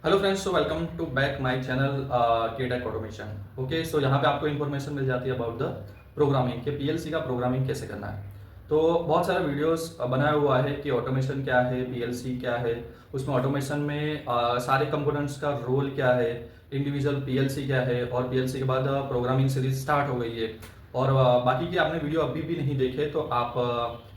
Hello friends, so welcome to back my channel केटेक automation. Okay, so यहाँ पे आपको इन्फॉर्मेशन मिल जाती है अबाउट द प्रोग्रामिंग के पीएलसी का प्रोग्रामिंग कैसे करना है। तो बहुत सारा वीडियोस बनाया हुआ है कि ऑटोमेशन क्या है, पीएलसी क्या है, उसमें ऑटोमेशन में सारे कंपोनेंट्स का रोल क्या है, इंडिविजुअल पीएलसी क्या है, और पीएलसी के बाद प्रोग्रामिंग सीरीज स्टार्ट हो गई है। और बाकी के आपने वीडियो अभी भी नहीं देखे तो आप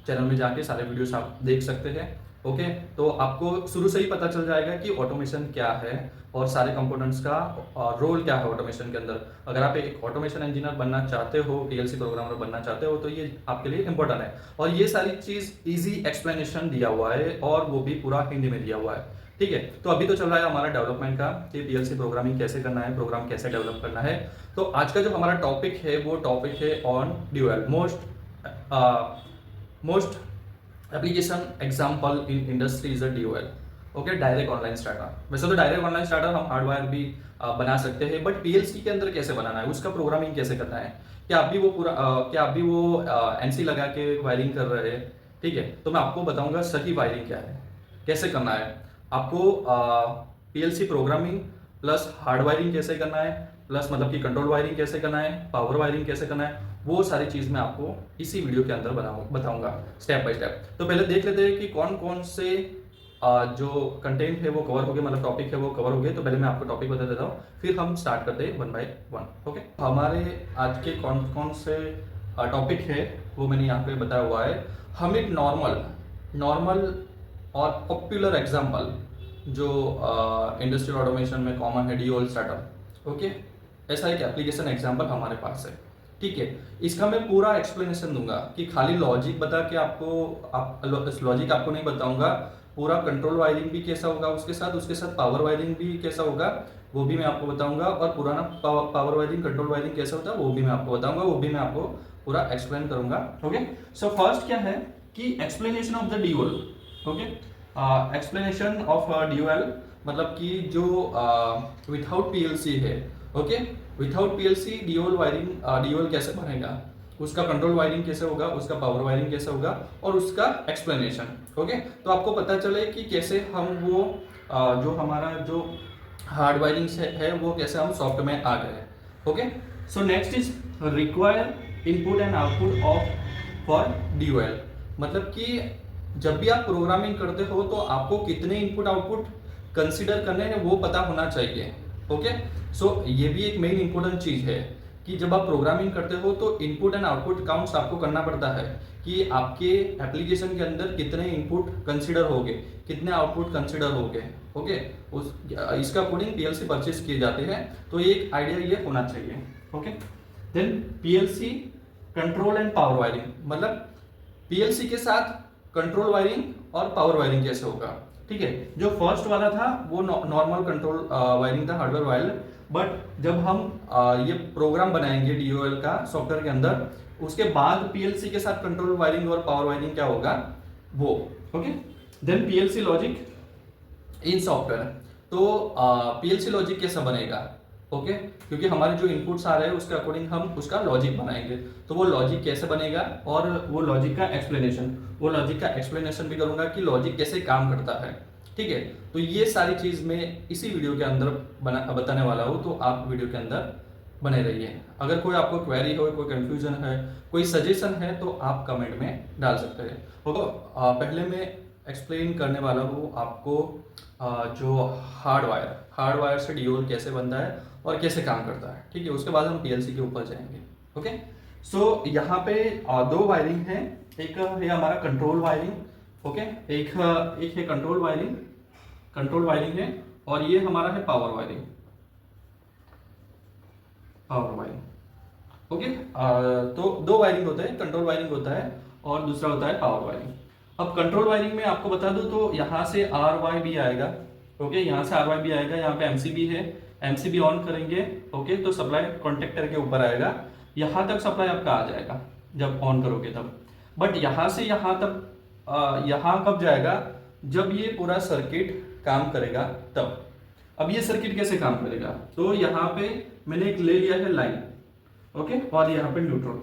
चैनल में जाके सारे वीडियोस आप देख सकते हैं। ओके, तो आपको शुरू से ही पता चल जाएगा कि ऑटोमेशन क्या है और सारे कंपोनेंट्स का रोल क्या है ऑटोमेशन के अंदर। अगर आप एक ऑटोमेशन इंजीनियर बनना चाहते हो, पीएलसी प्रोग्रामर बनना चाहते हो, तो ये आपके लिए इंपॉर्टेंट है। और ये सारी चीज इजी एक्सप्लेनेशन दिया हुआ है और वो भी पूरा हिंदी में दिया हुआ है। ठीक है, तो अभी तो चल रहा है हमारा डेवलपमेंट का कि पीएलसी प्रोग्रामिंग कैसे करना है, प्रोग्राम कैसे डेवलप करना है। तो आज का जो हमारा टॉपिक है वो टॉपिक है on dual most application example in industry is a dual. Okay, direct online starter. वैसे तो डायरेक्ट ऑनलाइन स्टार्टर हम हार्डवायर भी बना सकते हैं, बट पीएलसी के अंदर कैसे बनाना है, उसका प्रोग्रामिंग कैसे करना है। क्या आप भी वो एनसी लगा के वायरिंग कर रहे हैं। ठीक है, तो मैं आपको बताऊंगा सही वायरिंग क्या है, कैसे करना है आपको। PLC programming plus hard wiring कैसे करना है, प्लस मतलब कि कंट्रोल वायरिंग कैसे करना है, पावर वायरिंग कैसे करना है, वो सारी चीज मैं आपको इसी वीडियो के अंदर बताऊंगा स्टेप बाय स्टेप। तो पहले देख लेते हैं कि कौन कौन से जो कंटेंट है वो कवर हो गए, मतलब टॉपिक है वो कवर हो गए। तो पहले मैं आपको टॉपिक बता देता हूँ, फिर हम स्टार्ट करते हैं वन बाय वन। ओके, हमारे आज के कौन कौन से टॉपिक है वो मैंने यहाँ पे बताया हुआ है। हम एक नॉर्मल नॉर्मल और पॉपुलर एग्जाम्पल जो इंडस्ट्रियल ऑटोमेशन में कॉमन है, डीओएल स्टार्टअप। ओके, ऐसा एक एप्लीकेशन एग्जाम्पल हमारे पास है। ठीक है, इसका मैं पूरा एक्सप्लेनेशन दूंगा कि खाली लॉजिक बता के लॉजिक आपको नहीं बताऊंगा। पूरा कंट्रोल वायरिंग भी कैसा होगा, उसके साथ पावर वायरिंग भी कैसा होगा वो भी मैं आपको बताऊंगा। और पुराना पावर वायरिंग कंट्रोल वायरिंग कैसा होता है वो भी मैं आपको बताऊंगा, वो भी मैं आपको पूरा एक्सप्लेन करूंगा। ओके, सो फर्स्ट क्या है कि explanation of the dual. Okay, explanation of dual मतलब कि जो विथआउट पीएलसी है। Okay, without PLC dual wiring, dual कैसे बनेगा, उसका कंट्रोल वायरिंग कैसे होगा, उसका पावर वायरिंग कैसे होगा, और उसका एक्सप्लेनेशन। ओके, तो आपको पता चले कि कैसे हम वो जो हमारा जो हार्ड वायरिंग है वो कैसे हम सॉफ्ट में आ गए। Okay, so next is require input and output of for dual. मतलब कि जब भी आप प्रोग्रामिंग करते हो तो आपको कितने इनपुट आउटपुट कंसिडर करने हैं वो पता होना चाहिए। ओके, सो ये भी एक मेन इंपॉर्टेंट चीज है कि जब आप प्रोग्रामिंग करते हो तो इनपुट एंड आउटपुट काउंट्स आपको करना पड़ता है कि आपके एप्लीकेशन के अंदर कितने इनपुट कंसिडर हो गए, कितने आउटपुट कंसिडर हो गए। ओके, उस इसका अकॉर्डिंग पीएलसी परचेज किए जाते हैं। तो एक आइडिया ये होना चाहिए। Okay, then PLC control and power wiring, मतलब पीएलसी के साथ कंट्रोल वायरिंग और पावर वायरिंग कैसे होगा। ठीक है, जो फर्स्ट वाला था वो नॉर्मल कंट्रोल वायरिंग था, हार्डवेयर वायर। बट जब हम ये प्रोग्राम बनाएंगे डीओएल का सॉफ्टवेयर के अंदर, उसके बाद पीएलसी के साथ कंट्रोल वायरिंग और पावर वायरिंग क्या होगा वो। Okay, then PLC logic in software. तो पीएलसी लॉजिक कैसा बनेगा। ओके, क्योंकि हमारे जो इनपुट्स आ रहे हैं उसके अकॉर्डिंग हम उसका लॉजिक बनाएंगे। तो वो लॉजिक कैसे बनेगा और वो लॉजिक का एक्सप्लेनेशन भी करूंगा कि लॉजिक कैसे काम करता है। ठीक है, तो ये सारी चीज मैं इसी वीडियो के अंदर बताने वाला हूँ, तो आप वीडियो के अंदर बने रहिए। अगर कोई आपको क्वेरी हो, कोई कंफ्यूजन है, कोई सजेशन है तो आप कमेंट में डाल सकते हैं। तो पहले मैं एक्सप्लेन करने वाला हूँ आपको जो हार्ड वायर से डीओएल कैसे बनता है और कैसे काम करता है। ठीक है, उसके बाद हम पीएलसी के ऊपर जाएंगे। ओके, सो यहाँ पे दो वायरिंग है, एक है हमारा कंट्रोल वायरिंग। ओके, एक है कंट्रोल वायरिंग है, और ये हमारा है पावर वायरिंग। ओके, तो दो वायरिंग होता है, कंट्रोल वायरिंग होता है और दूसरा होता है पावर वायरिंग। अब कंट्रोल वायरिंग में आपको बता दूं तो यहाँ से आर वाई भी आएगा। ओके, यहाँ से आर वाई भी आएगा, यहाँ पे एमसीबी है, एमसीबी ऑन करेंगे। ओके, तो सप्लाई कॉन्टेक्टर के ऊपर आएगा, यहाँ तक सप्लाई आपका आ जाएगा जब ऑन करोगे तब। बट यहाँ से यहाँ तक यहाँ कब जाएगा, जब ये पूरा सर्किट काम करेगा तब। अब ये सर्किट कैसे काम करेगा, तो यहाँ पे मैंने एक ले लिया है लाइन। ओके, और यहाँ पे न्यूट्रल।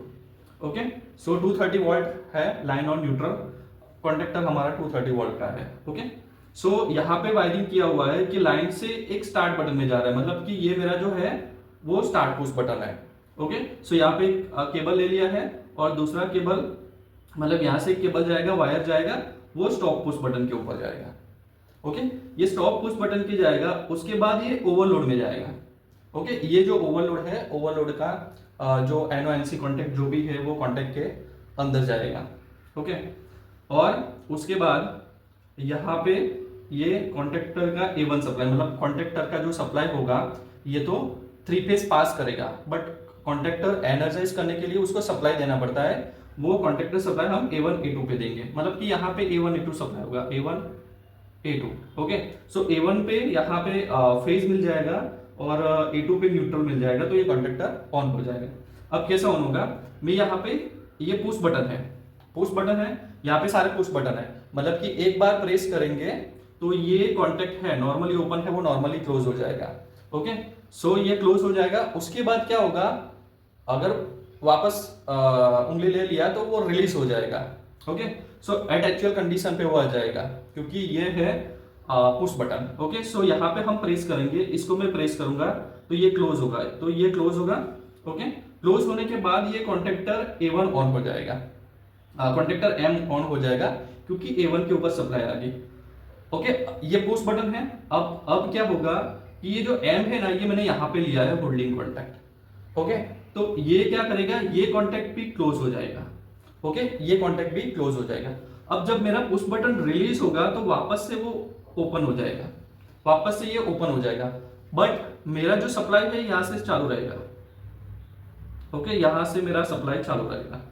ओके, सो 230 वोल्ट है लाइन और न्यूट्रल, कॉन्टेक्टर हमारा 230 वोल्ट का है। ओके, सो यहाँ पे वायरिंग किया हुआ है कि लाइन से एक स्टार्ट बटन में जा रहा है, मतलब कि ये मेरा जो है वो स्टार्ट पुश बटन है। ओके, सो यहाँ पे एक केबल ले लिया है और दूसरा केबल, मतलब यहाँ से एक केबल जाएगा, वायर जाएगा, वो स्टॉप पुश बटन के ऊपर जाएगा। ओके, ये स्टॉप पुश बटन के जाएगा, उसके बाद ये ओवरलोड में जाएगा। ओके, ये जो ओवरलोड है, ओवरलोड का जो NONC कॉन्टेक्ट जो भी है वो कॉन्टेक्ट के अंदर जाएगा। ओके, और उसके बाद यहाँ पे ये कॉन्ट्रेक्टर का A1 सप्लाई, मतलब कॉन्ट्रेक्टर का जो सप्लाई होगा ये तो 3 फेज पास करेगा, बट कॉन्ट्रेक्टर एनर्जाइज करने के लिए उसको सप्लाई देना पड़ता है, वो कॉन्ट्रेक्टर सप्लाई हम A1 A2 पे देंगे। मतलब कि यहाँ पे A1 A2 सप्लाई होगा, A1 A2। ओके, सो A1 पे यहाँ पे फेज मिल जाएगा और A2 पे न्यूट्रल मिल जाएगा, तो ये कॉन्ट्रेक्टर ऑन हो जाएगा। अब कैसा ऑन होगा, मैं यहाँ पे ये पुश बटन है, पुश बटन है, यहाँ पे सारे पुश बटन है, मतलब कि एक बार प्रेस करेंगे तो ये कॉन्टेक्ट है नॉर्मली ओपन है, वो नॉर्मली क्लोज हो जाएगा। ओके, सो ये क्लोज हो जाएगा। उसके बाद क्या होगा, अगर वापस उंगली ले लिया तो वो रिलीज हो जाएगा। ओके, सो एट एक्चुअल कंडीशन पे वो आ जाएगा, क्योंकि ये है पुश बटन। ओके, सो यहाँ पे हम प्रेस करेंगे, इसको मैं प्रेस करूंगा तो ये क्लोज होगा, तो ये क्लोज होगा। ओके, क्लोज होने के बाद ये कॉन्ट्रेक्टर A1 ऑन हो जाएगा, कॉन्ट्रेक्टर M ऑन हो जाएगा, क्योंकि A1 के ऊपर सप्लाई आ गई। ओके, ये पुश बटन है। अब क्या होगा कि ये जो M है ना, ये मैंने यहाँ पे लिया है होल्डिंग कॉन्टैक्ट। ओके, तो ये क्या करेगा, ये कॉन्टैक्ट भी क्लोज हो जाएगा। ओके, ये कॉन्टैक्ट भी क्लोज हो जाएगा। अब जब मेरा पुश बटन रिलीज होगा तो वापस से वो ओपन हो जाएगा, वापस से ये ओपन हो जाएगा, बट मेरा जो सप्लाई है यहाँ से चालू रहेगा। ओके, यहाँ से मेरा सप्लाई चालू रहेगा।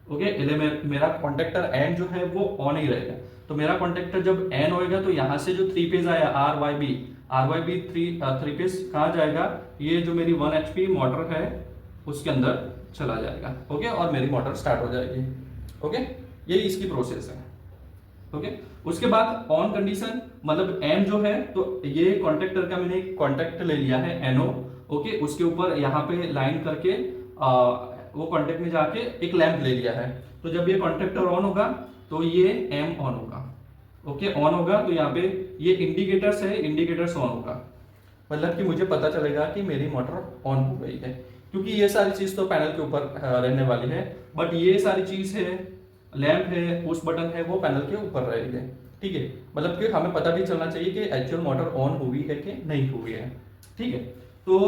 ओके, मेरा कॉन्टैक्टर N जो है वो ऑन ही रहेगा। तो मेरा कॉन्टैक्टर जब N होएगा तो यहाँ से जो 3 फेज आया RYB 3 फेज कहाँ जाएगा, ये जो मेरी 1 HP मोटर है उसके अंदर चला जाएगा। ओके, और मेरी मोटर स्टार्ट हो जाएगी। ओके, यही इसकी प्रोसेस है। ओके, उसके बाद ऑन कंडीशन, मतलब M जो है, तो ये कॉन्ट्रेक्टर का मैंने कॉन्टैक्ट ले लिया है NO। ओके, उसके ऊपर यहाँ पे लाइन करके वो कॉन्टैक्ट में जाके एक लैंप ले लिया है। तो जब ये कॉन्ट्रेक्टर ऑन होगा तो ये M ऑन होगा। ओके, ऑन होगा तो यहाँ पे ये इंडिकेटर्स है, इंडिकेटर्स ऑन होगा, मतलब कि मुझे पता चलेगा कि मेरी मोटर ऑन हो गई है, क्योंकि ये सारी चीज तो पैनल के ऊपर रहने वाली है, बट ये सारी चीज है, लैंप है, पुश बटन है, वो पैनल के ऊपर रहेगी। ठीक है, मतलब कि हमें पता भी चलना चाहिए कि एक्चुअल मोटर ऑन हुई है कि नहीं हुई है। ठीक है, तो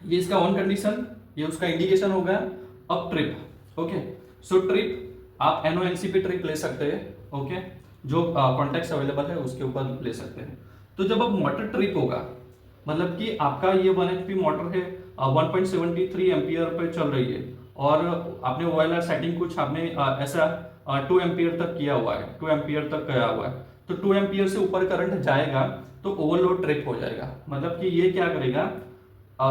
ये इसका ऑन कंडीशन, ये उसका इंडिकेशन होगा। अब ट्रिप। ओके, सो ट्रिप आप NONC पे ट्रिप ले सकते हैं। ओके, जो कॉन्टेक्ट अवेलेबल है उसके ऊपर ले सकते हैं। तो जब अब मोटर ट्रिप होगा, मतलब कि आपका ये 1 HP मोटर है, 1.73 एम्पियर पे चल रही है, और आपने OLR सेटिंग कुछ आपने ऐसा 2 एम्पियर तक किया हुआ है, 2 एम्पियर तक गया हुआ है, तो 2 एम्पियर से ऊपर करंट जाएगा तो ओवरलोड ट्रिप हो जाएगा। मतलब कि ये क्या करेगा,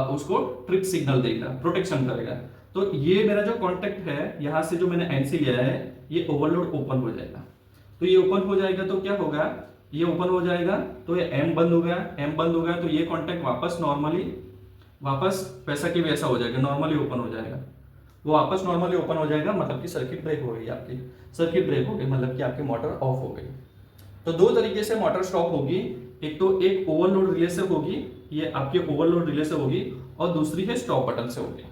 उसको ट्रिप सिग्नल देगा, प्रोटेक्शन करेगा। तो ये मेरा जो कॉन्टेक्ट है, यहाँ से जो मैंने NC लिया है, ये ओवरलोड ओपन हो जाएगा। तो ये ओपन हो जाएगा तो क्या होगा, ये ओपन हो जाएगा तो ये M बंद हो गया, M बंद हो गया तो ये कॉन्टेक्ट वापस नॉर्मली वापस वैसा कि वैसा हो जाएगा, नॉर्मली ओपन हो जाएगा, वो वापस नॉर्मली ओपन हो जाएगा। मतलब कि सर्किट ब्रेक हो गई, आपकी सर्किट ब्रेक हो गई, मतलब कि आपकी मोटर ऑफ हो गई। तो दो तरीके से मोटर स्टॉप होगी, एक तो एक ओवरलोड रिले से होगी, ये आपके ओवरलोड रिले से होगी, और दूसरी है स्टॉप बटन से होगी।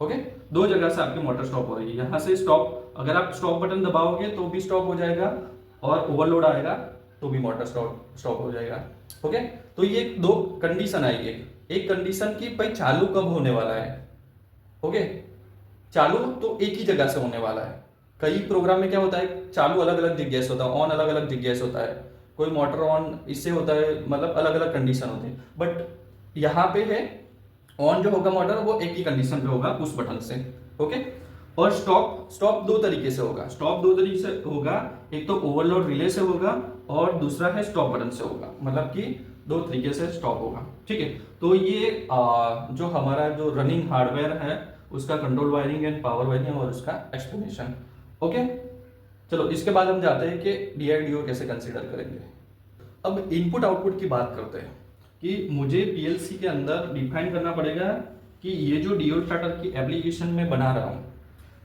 ओके, दो जगह से आपकी मोटर स्टॉप हो रही है। यहाँ से स्टॉप, अगर आप स्टॉप बटन दबाओगे तो भी स्टॉप हो जाएगा, और ओवरलोड आएगा तो भी मोटर स्टॉप हो जाएगा। ओके, तो ये दो कंडीशन आई, एक कंडीशन की भाई चालू कब होने वाला है। ओके, चालू तो एक ही जगह से होने वाला है। कई प्रोग्राम में क्या होता है, चालू अलग अलग जगह से होता है, ऑन अलग अलग जगह से होता है, कोई मोटर ऑन इससे होता है, मतलब अलग अलग कंडीशन होते हैं। बट यहाँ पे है ऑन जो होगा मोटर, वो एक ही कंडीशन पे होगा, उस बटन से। ओके, और स्टॉप दो तरीके से होगा, स्टॉप दो तरीके से होगा, एक तो ओवरलोड रिले से होगा और दूसरा है स्टॉप बटन से होगा, मतलब कि दो तरीके से स्टॉप होगा। ठीक है, तो ये जो हमारा जो रनिंग हार्डवेयर है उसका control wiring and power wiring और उसका एक्सप्लेनेशन। ओके, चलो इसके बाद हम जाते हैं कि DIDO कैसे कंसीडर करेंगे। अब इनपुट आउटपुट की बात करते हैं कि मुझे PLC के अंदर डिफाइन करना पड़ेगा कि ये जो DO स्टार्टर की एप्लीकेशन में बना रहा हूँ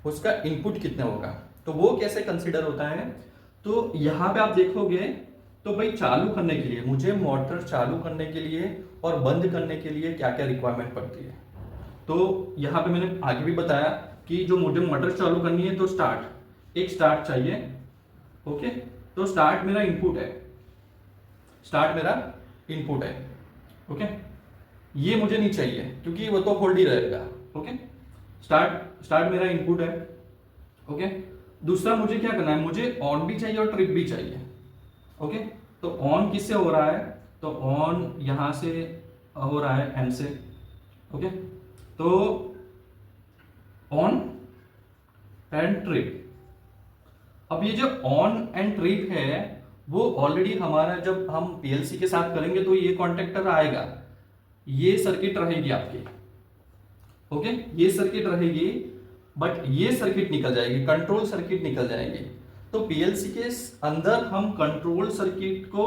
उसका इनपुट कितना होगा, तो वो कैसे कंसीडर होता है। तो यहाँ पे आप देखोगे तो भाई चालू करने के लिए मुझे मोटर चालू करने के लिए और बंद करने के लिए क्या क्या रिक्वायरमेंट पड़ती है। तो यहाँ पे मैंने आगे भी बताया कि जो मुझे मोटर चालू करनी है तो एक स्टार्ट चाहिए। ओके, तो स्टार्ट मेरा इनपुट है, ओके। ये मुझे नहीं चाहिए क्योंकि वो तो होल्ड ही रहेगा। ओके, स्टार्ट मेरा इनपुट है। ओके, दूसरा मुझे क्या करना है, मुझे ऑन भी चाहिए और ट्रिप भी चाहिए। ओके, तो ऑन किससे हो रहा है, तो ऑन यहां से हो रहा है एम से। ओके, तो ऑन एंड ट्रिप। अब ये जो ऑन एंड ट्रिप है वो ऑलरेडी हमारा, जब हम पीएलसी के साथ करेंगे तो ये कॉन्टेक्टर आएगा, ये सर्किट रहेगी आपकी। ओके, ये सर्किट रहेगी, बट ये सर्किट निकल जाएगी, कंट्रोल सर्किट निकल जाएगी। तो पीएलसी के अंदर हम कंट्रोल सर्किट को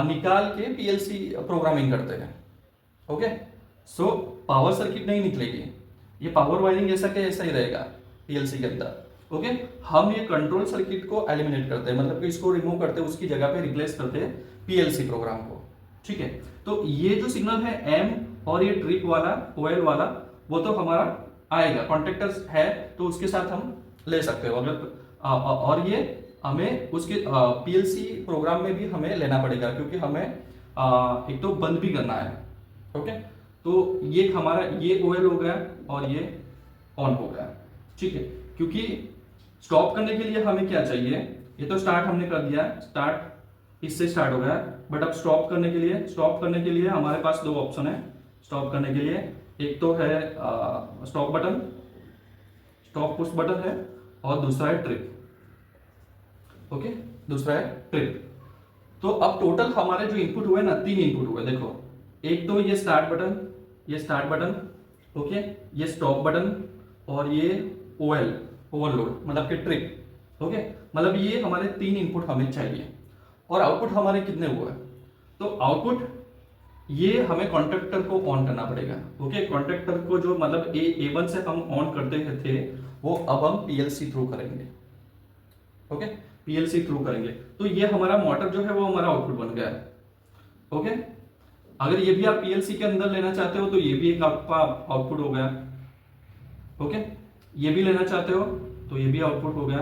निकाल के पीएलसी प्रोग्रामिंग करते हैं। ओके, सो पावर सर्किट नहीं निकलेगी, ये पावर वायरिंग ऐसा के ऐसा ही रहेगा पीएलसी के अंदर। ओके, हम ये कंट्रोल सर्किट को एलिमिनेट करते हैं, मतलब कि इसको रिमूव करते हैं, उसकी जगह पे रिप्लेस करते हैं पीएलसी प्रोग्राम को। ठीक है, तो ये जो सिग्नल है एम और ये ट्रिप वाला, ओएल वाला, वो तो हमारा आएगा, कॉन्टेक्टर्स है तो उसके साथ हम ले सकते हो अगर, और ये हमें उसके पीएलसी प्रोग्राम में भी हमें लेना पड़ेगा क्योंकि हमें एक तो बंद भी करना है। ओके, तो ये हमारा ये ओएल हो गया और ये ऑन हो गया। ठीक है, क्योंकि स्टॉप करने के लिए हमें क्या चाहिए, ये तो स्टार्ट हमने कर दिया, स्टार्ट इससे स्टार्ट हो गया, बट अब स्टॉप करने के लिए हमारे पास दो ऑप्शन है स्टॉप करने के लिए। एक तो है stop button, stop push button है, और दूसरा है ट्रिप। ओके, दूसरा है ट्रिप। तो अब टोटल हमारे जो इनपुट हुए ना, 3 इनपुट हुए, देखो, एक तो ये स्टार्ट बटन, ओके, ये स्टॉप बटन, और ये ओएल, ओवरलोड मतलब कि ट्रिप। ओके, मतलब ये हमारे 3 इनपुट हमें चाहिए। और आउटपुट हमारे कितने हुए, तो आउटपुट ये हमें कॉन्ट्रैक्टर को ऑन करना पड़ेगा। ओके, कॉन्ट्रैक्टर को जो मतलब A1 से हम ऑन करते थे वो अब हम पीएलसी थ्रू करेंगे। ओके, पीएलसी थ्रू करेंगे, तो ये हमारा मोटर जो है वो हमारा आउटपुट बन गया है। ओके, अगर ये भी आप पीएलसी के अंदर लेना चाहते हो तो ये भी एक आपका आउटपुट हो गया। ओके, ये भी लेना चाहते हो तो ये भी आउटपुट हो गया।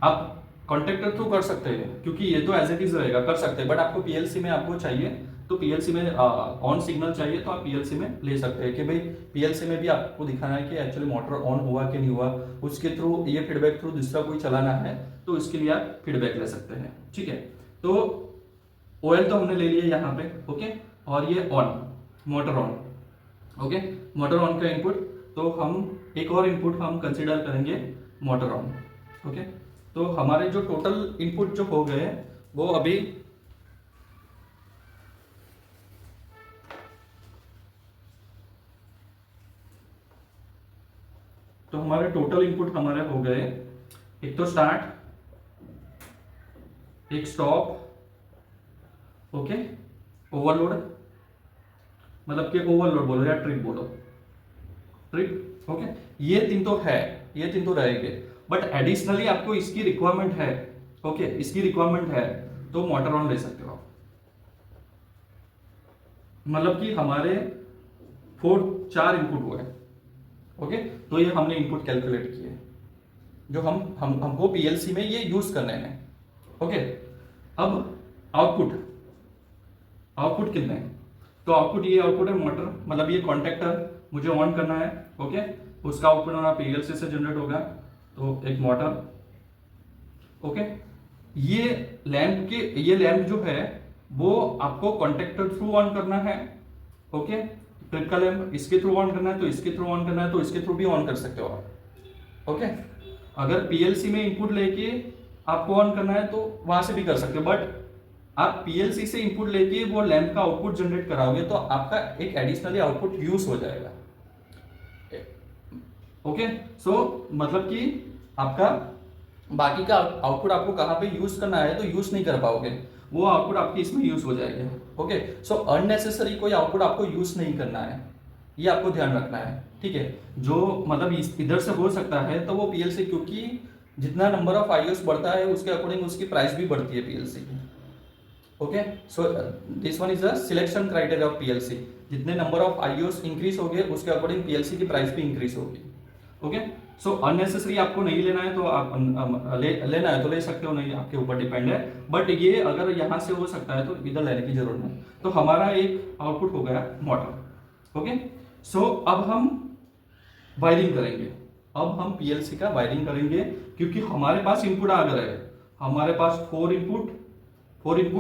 आप कॉन्ट्रैक्टर थ्रू कर सकते हैं क्योंकि ये तो एज इट इज रहेगा, कर सकते हैं, बट आपको पीएलसी में आपको चाहिए तो पीएलसी में ऑन सिग्नल चाहिए तो आप पीएलसी में ले सकते हैं कि भाई पीएलसी में भी आपको दिखाना है कि एक्चुअली मोटर ऑन हुआ कि नहीं हुआ, उसके थ्रू ये फीडबैक थ्रू दूसरा कोई चलाना है तो इसके लिए आप फीडबैक ले सकते हैं। ठीक है, तो ओएल तो हमने ले लिया यहाँ पे। ओके, और ये on, motor on. Okay, motor on का इनपुट, तो हम एक और इनपुट हम कंसिडर करेंगे मोटर ऑन। ओके, तो हमारे जो टोटल इनपुट जो हो गए वो अभी तो हमारे टोटल इनपुट हमारे हो गए, एक तो स्टार्ट, एक स्टॉप, ओके, ओवरलोड, मतलब कि ओवरलोड बोलो या ट्रिप बोलो, ट्रिप। ओके, ये 3 तो है, ये 3 तो रहेंगे, बट एडिशनली आपको इसकी रिक्वायरमेंट है। ओके, इसकी रिक्वायरमेंट है तो मोटर ऑन ले सकते हो आप। मतलब कि हमारे 4 इनपुट हुए। ओके, तो ये हमने इनपुट कैलकुलेट किए जो हमको पीएलसी में ये यूज करने हैं। ओके, अब आउटपुट कितने हैं, तो आउटपुट ये आउटपुट है मोटर, मतलब ये कॉन्टैक्टर मुझे ऑन करना है। ओके, उसका आउटपुट हमारा पीएलसी से जनरेट होगा, तो एक मोटर। ओके, ये लैंप जो है वो आपको कॉन्टैक्टर थ्रू ऑन करना है। ओके, ट्रिप का लैंप इसके थ्रू ऑन करना है तो इसके थ्रू ऑन करना है, तो इसके थ्रू भी ऑन कर सकते हो आप। ओके, अगर पीएलसी में इनपुट लेके आपको ऑन करना है तो वहां से भी कर सकते हो, बट आप पीएलसी से इनपुट लेके वो लैंप का आउटपुट जनरेट कराओगे तो आपका एक एडिशनली आउटपुट यूज हो जाएगा। ओके, सो मतलब कि आपका बाकी का आउटपुट आपको कहां पे यूज करना है तो यूज नहीं कर पाओगे, वो आउटपुट आपके इसमें यूज हो जाएगा। ओके, सो अननेसेसरी कोई आउटपुट आपको यूज नहीं करना है, ये आपको ध्यान रखना है। ठीक है, जो मतलब इधर से हो सकता है तो वो पीएलसी, क्योंकि जितना नंबर ऑफ आईओस बढ़ता है उसके अकॉर्डिंग उसकी प्राइस भी बढ़ती है पीएलसी की। Okay, so this one is the selection criteria of PLC. जितने नंबर ऑफ आईओस इंक्रीज होंगे उसके अकॉर्डिंग पीएलसी की प्राइस भी इंक्रीज होगी। ओके, सो अननेसेसरी आपको नहीं लेना है तो आप लेना है तो ले सकते हो, नहीं आपके ऊपर डिपेंड है। बट ये अगर यहाँ से हो सकता है तो इधर लेने की जरूरत नहीं। तो हमारा एक आउटपुट हो गया मोटर। ओके, सो अब हम वायरिंग करेंगे। अब हम पीएलसी का वायरिंग करेंगे क्योंकि हमारे पास इनपुट आ गए हैं। हमारे पास 4 इनपुट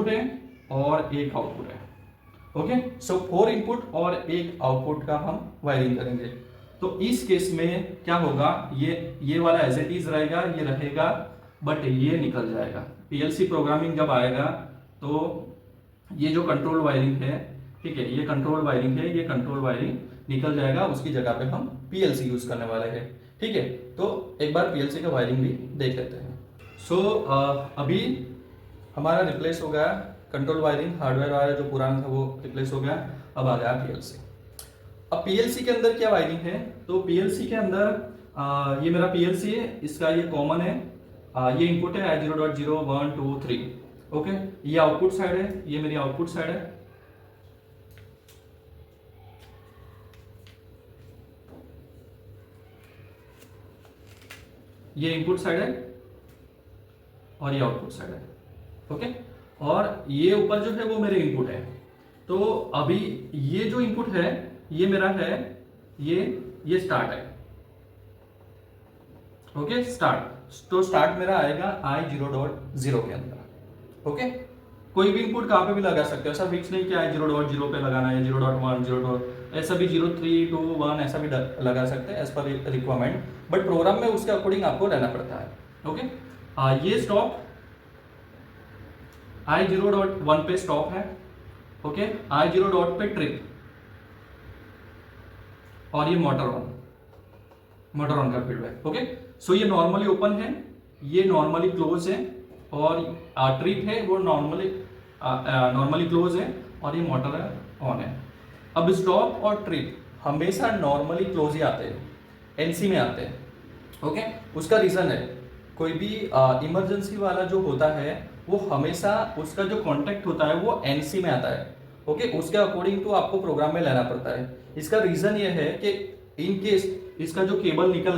है और एक आउटपुट है। ओके, सो 4 इनपुट और एक आउटपुट का हम वायरिंग करेंगे। तो इस केस में क्या होगा, ये वाला एज इट इज रहेगा, ये रहेगा, बट ये निकल जाएगा। पीएलसी प्रोग्रामिंग जब आएगा तो ये जो कंट्रोल वायरिंग है, ठीक है, ये कंट्रोल वायरिंग है, ये कंट्रोल वायरिंग निकल जाएगा, उसकी जगह पे हम पीएलसी यूज करने वाले हैं। ठीक है, तो एक बार पीएलसी का वायरिंग भी देख लेते हैं। सो अभी हमारा रिप्लेस हो गया कंट्रोल वायरिंग, हार्डवेयर वायर जो पुराना था वो रिप्लेस हो गया, अब आ गया पीएलसी। अब पीएलसी के अंदर क्या वायरिंग है, तो पीएलसी के अंदर ये मेरा पीएलसी है, इसका ये कॉमन है, ये इनपुट है I0.0 1 2 3। ओके, ये आउटपुट साइड है, ये मेरी आउटपुट साइड है। ये इनपुट साइड है और ये आउटपुट साइड है। ओके, और ये ऊपर जो है वो मेरे इनपुट है। तो अभी ये जो इनपुट है ये मेरा है, ये स्टार्ट है। ओके, स्टार्ट, तो स्टार्ट मेरा आएगा I0.0 के अंदर। ओके, कोई भी इनपुट कहां पे भी लगा सकते हो, ऐसा फिक्स नहीं कि I0.0 पे लगाना है, 0.1 0. ऐसा भी 0 3 2 1 ऐसा भी लगा सकते हैं as per requirement, but programme में उसके अकॉर्डिंग आपको रहना पड़ता है। ओके, ये स्टॉप I0.1 पे स्टॉप है। ओके, I0 पे ट्रिप, और ये मोटर ऑन का फीडबैक। ओके, सो ये नॉर्मली ओपन है, ये नॉर्मली क्लोज है, और ट्रिप है वो नॉर्मली क्लोज है, और ये मोटर ऑन है। अब स्टॉप और ट्रिप हमेशा नॉर्मली क्लोज ही आते हैं, एनसी में आते हैं। ओके, उसका रीजन है, कोई भी इमरजेंसी वाला जो होता है वो हमेशा उसका जो कॉन्टेक्ट होता है वो एनसी में आता है। ओके, उसके अकॉर्डिंग तो आपको प्रोग्राम में लेना पड़ता है। इसका रीजन ये है कि इन केस इसका जो केबल निकल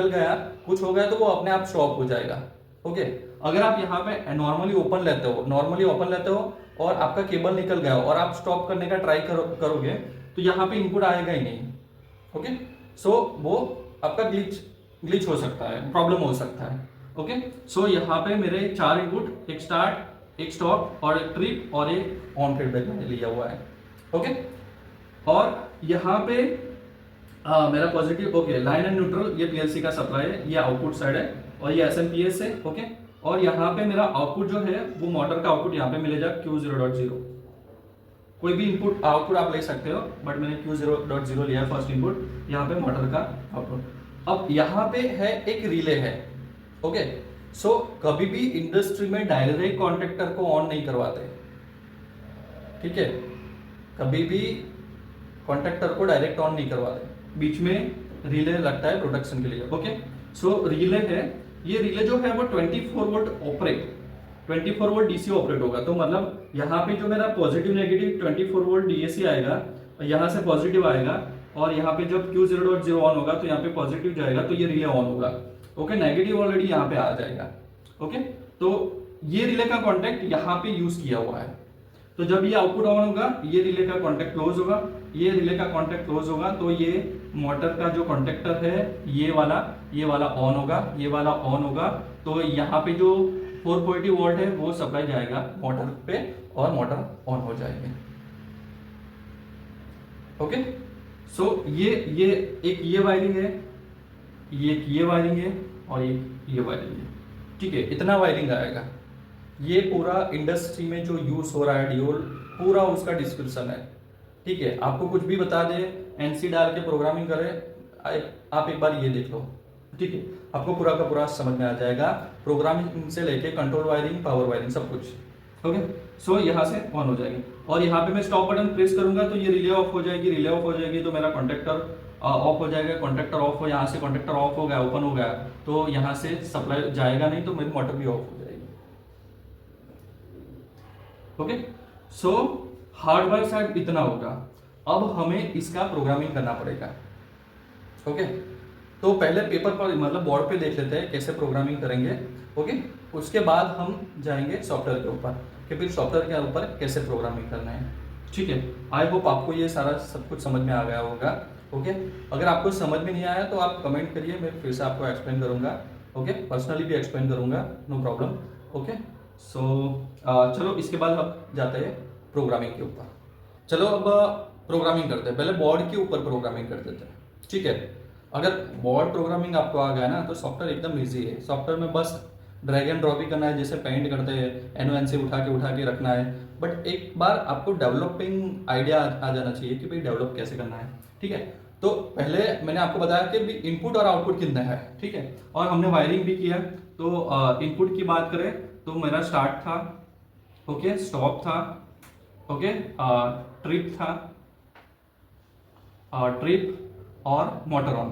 गया, कुछ हो गया तो वो अपने आप स्टॉप हो जाएगा। ओके, अगर आप यहाँ पे नॉर्मली ओपन लेते हो और आपका केबल निकल गया और आप स्टॉप करने का ट्राई करोगे तो यहाँ पे इनपुट आएगा ही नहीं। ओके, सो वो आपका ग्लिच हो सकता है, प्रॉब्लम हो सकता है। ओके, सो यहाँ पे मेरे 4 इनपुट, एक स्टार्ट, एक स्टॉप और एक ट्रिप और एक ऑन फीडबैक मैंने लिया हुआ है। ओके, और यहाँ पे मेरा positive, okay, line and neutral, ये पीएलसी का सप्लाई है, ये आउटपुट साइड है, और ये एसएमपीएस है। ओके, और यहाँ पे मेरा आउटपुट जो है वो मोटर का आउटपुट यहाँ पे मिलेगा Q0.0। कोई भी इनपुट आउटपुट आप ले सकते हो, बट मैंने Q0.0 लिया है फर्स्ट इनपुट, यहाँ पे मोटर का आउटपुट। अब यहाँ पे है एक रिले है। ओके, सो कभी भी इंडस्ट्री में डायरेक्ट कॉन्ट्रैक्टर को ऑन नहीं करवाते। ठीक है, कभी भी कॉन्ट्रैक्टर को डायरेक्ट ऑन नहीं करवाते, बीच में रिले लगता है प्रोडक्शन के लिए। ओके, सो रिले है, ये रिले जो है वो 24 volt operate, 24 volt DC operate होगा। तो मतलब यहाँ पे जो मेरा पॉजिटिव नेगेटिव 24 वोल्ट डीएसी आएगा, यहाँ से पॉजिटिव आएगा, और यहाँ पे जब Q0.0 ऑन होगा तो यहाँ पे पॉजिटिव जाएगा, तो ये रिले ऑन होगा। ओके, नेगेटिव ऑलरेडी यहाँ पे आ जाएगा। ओके, तो ये रिले का कॉन्टेक्ट यहाँ पे यूज किया हुआ है। तो जब ये आउटपुट ऑन होगा, ये रिले का कॉन्टेक्ट क्लोज होगा, ये रिले का कॉन्टेक्ट क्लोज होगा, तो ये मोटर का जो कॉन्टेक्टर है ये वाला ऑन होगा, ये वाला ऑन होगा। तो यहाँ पे जो 440 वोल्ट है वो सप्लाई जाएगा मोटर पे और मोटर ऑन हो जाएगी। ओके, सो ये वायरिंग है, ये वायरिंग है, और ये वायरिंग है। ठीक है, इतना वायरिंग आएगा। ये पूरा इंडस्ट्री में जो यूज हो रहा है डियोल, पूरा उसका डिस्क्रिप्शन है। ठीक है, आपको कुछ भी बता दे, एनसी डाल के प्रोग्रामिंग करे, आप एक बार ये देख लो। ठीक है, आपको पूरा का पूरा समझ में आ जाएगा, प्रोग्रामिंग से लेके कंट्रोल वायरिंग, पावर वायरिंग, सब कुछ। ओके, सो यहाँ से ऑन हो जाएगी, और यहाँ पे मैं स्टॉप बटन प्रेस करूंगा तो ये रिले ऑफ हो जाएगी, तो मेरा कॉन्ट्रैक्टर ऑफ हो जाएगा। कॉन्ट्रैक्टर ऑफ हो, यहाँ से कॉन्ट्रैक्टर ऑफ हो गया, ओपन हो गया, तो यहाँ से सप्लाई जाएगा नहीं, तो मेरी मोटर भी ऑफ हो जाएगी। ओके, सो हार्डवेयर साइड इतना होगा। अब हमें इसका प्रोग्रामिंग करना पड़ेगा। ओके, तो पहले पेपर पर मतलब बोर्ड पे देख लेते हैं कैसे प्रोग्रामिंग करेंगे। ओके, उसके बाद हम जाएंगे सॉफ्टवेयर के ऊपर कि फिर सॉफ्टवेयर के ऊपर कैसे प्रोग्रामिंग करना है। ठीक है, आई होप आपको ये सारा सब कुछ समझ में आ गया होगा। ओके, अगर आपको समझ में नहीं आया तो आप कमेंट करिए, मैं फिर से आपको एक्सप्लेन करूंगा। ओके, पर्सनली भी एक्सप्लेन करूंगा, नो प्रॉब्लम। ओके, सो चलो इसके बाद अब जाते हैं प्रोग्रामिंग के ऊपर। चलो अब प्रोग्रामिंग करते हैं, पहले बोर्ड के ऊपर प्रोग्रामिंग कर देते हैं। ठीक है, अगर बोर्ड प्रोग्रामिंग आपको आ गया ना तो सॉफ्टवेयर एकदम इजी है। सॉफ्टवेयर में बस ड्रैग एंड ड्रॉप ही करना है, जैसे पेंट करते हैं एन से उठा के रखना है। बट एक बार आपको डेवलपिंग आइडिया आ जाना चाहिए कि भाई डेवलप कैसे करना है। ठीक है, तो पहले मैंने आपको बताया कि भी इनपुट और आउटपुट कितना है। ठीक है, और हमने वायरिंग भी किया। तो इनपुट की बात करें तो मेरा स्टार्ट था, ओके, स्टॉप था, ओके, ट्रिप था, ट्रिप और मोटर ऑन।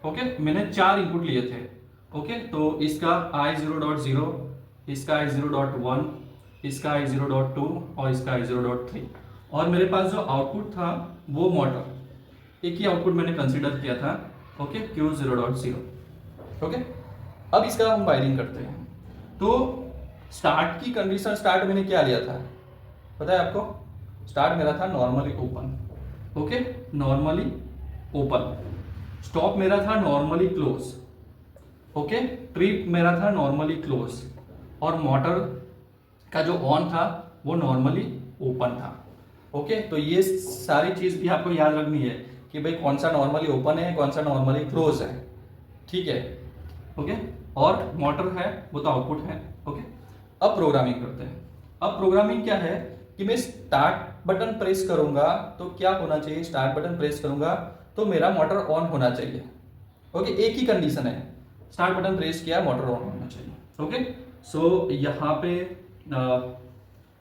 ओके, मैंने 4 इनपुट लिए थे। ओके, तो इसका I0.0, इसका I0.1, इसका I0.2 और इसका I0.3, और मेरे पास जो आउटपुट था वो मोटर, एक ही आउटपुट मैंने कंसीडर किया था। Okay, Q0.0। ओके, अब इसका हम वायरिंग करते हैं। तो स्टार्ट की कंडीशन, स्टार्ट मैंने क्या लिया था पता है आपको? स्टार्ट मेरा था normally open. Okay, normally open. Stop मेरा था नॉर्मली क्लोज। ओके, ट्रिप मेरा था नॉर्मली क्लोज, और मोटर का जो ऑन था वो नॉर्मली ओपन था। ओके, तो ये सारी चीज भी आपको याद रखनी है कि भाई कौन सा नॉर्मली ओपन है, कौन सा नॉर्मली क्लोज है। ठीक है, ओके, और मोटर है वो तो आउटपुट है। ओके, अब प्रोग्रामिंग करते हैं। अब प्रोग्रामिंग क्या है कि मैं स्टार्ट बटन प्रेस करूंगा तो क्या होना चाहिए, स्टार्ट बटन प्रेस करूंगा तो मेरा मोटर ऑन होना चाहिए। ओके, एक ही कंडीशन है, स्टार्ट बटन प्रेस किया मोटर ऑन होना चाहिए। ओके, सो यहाँ पे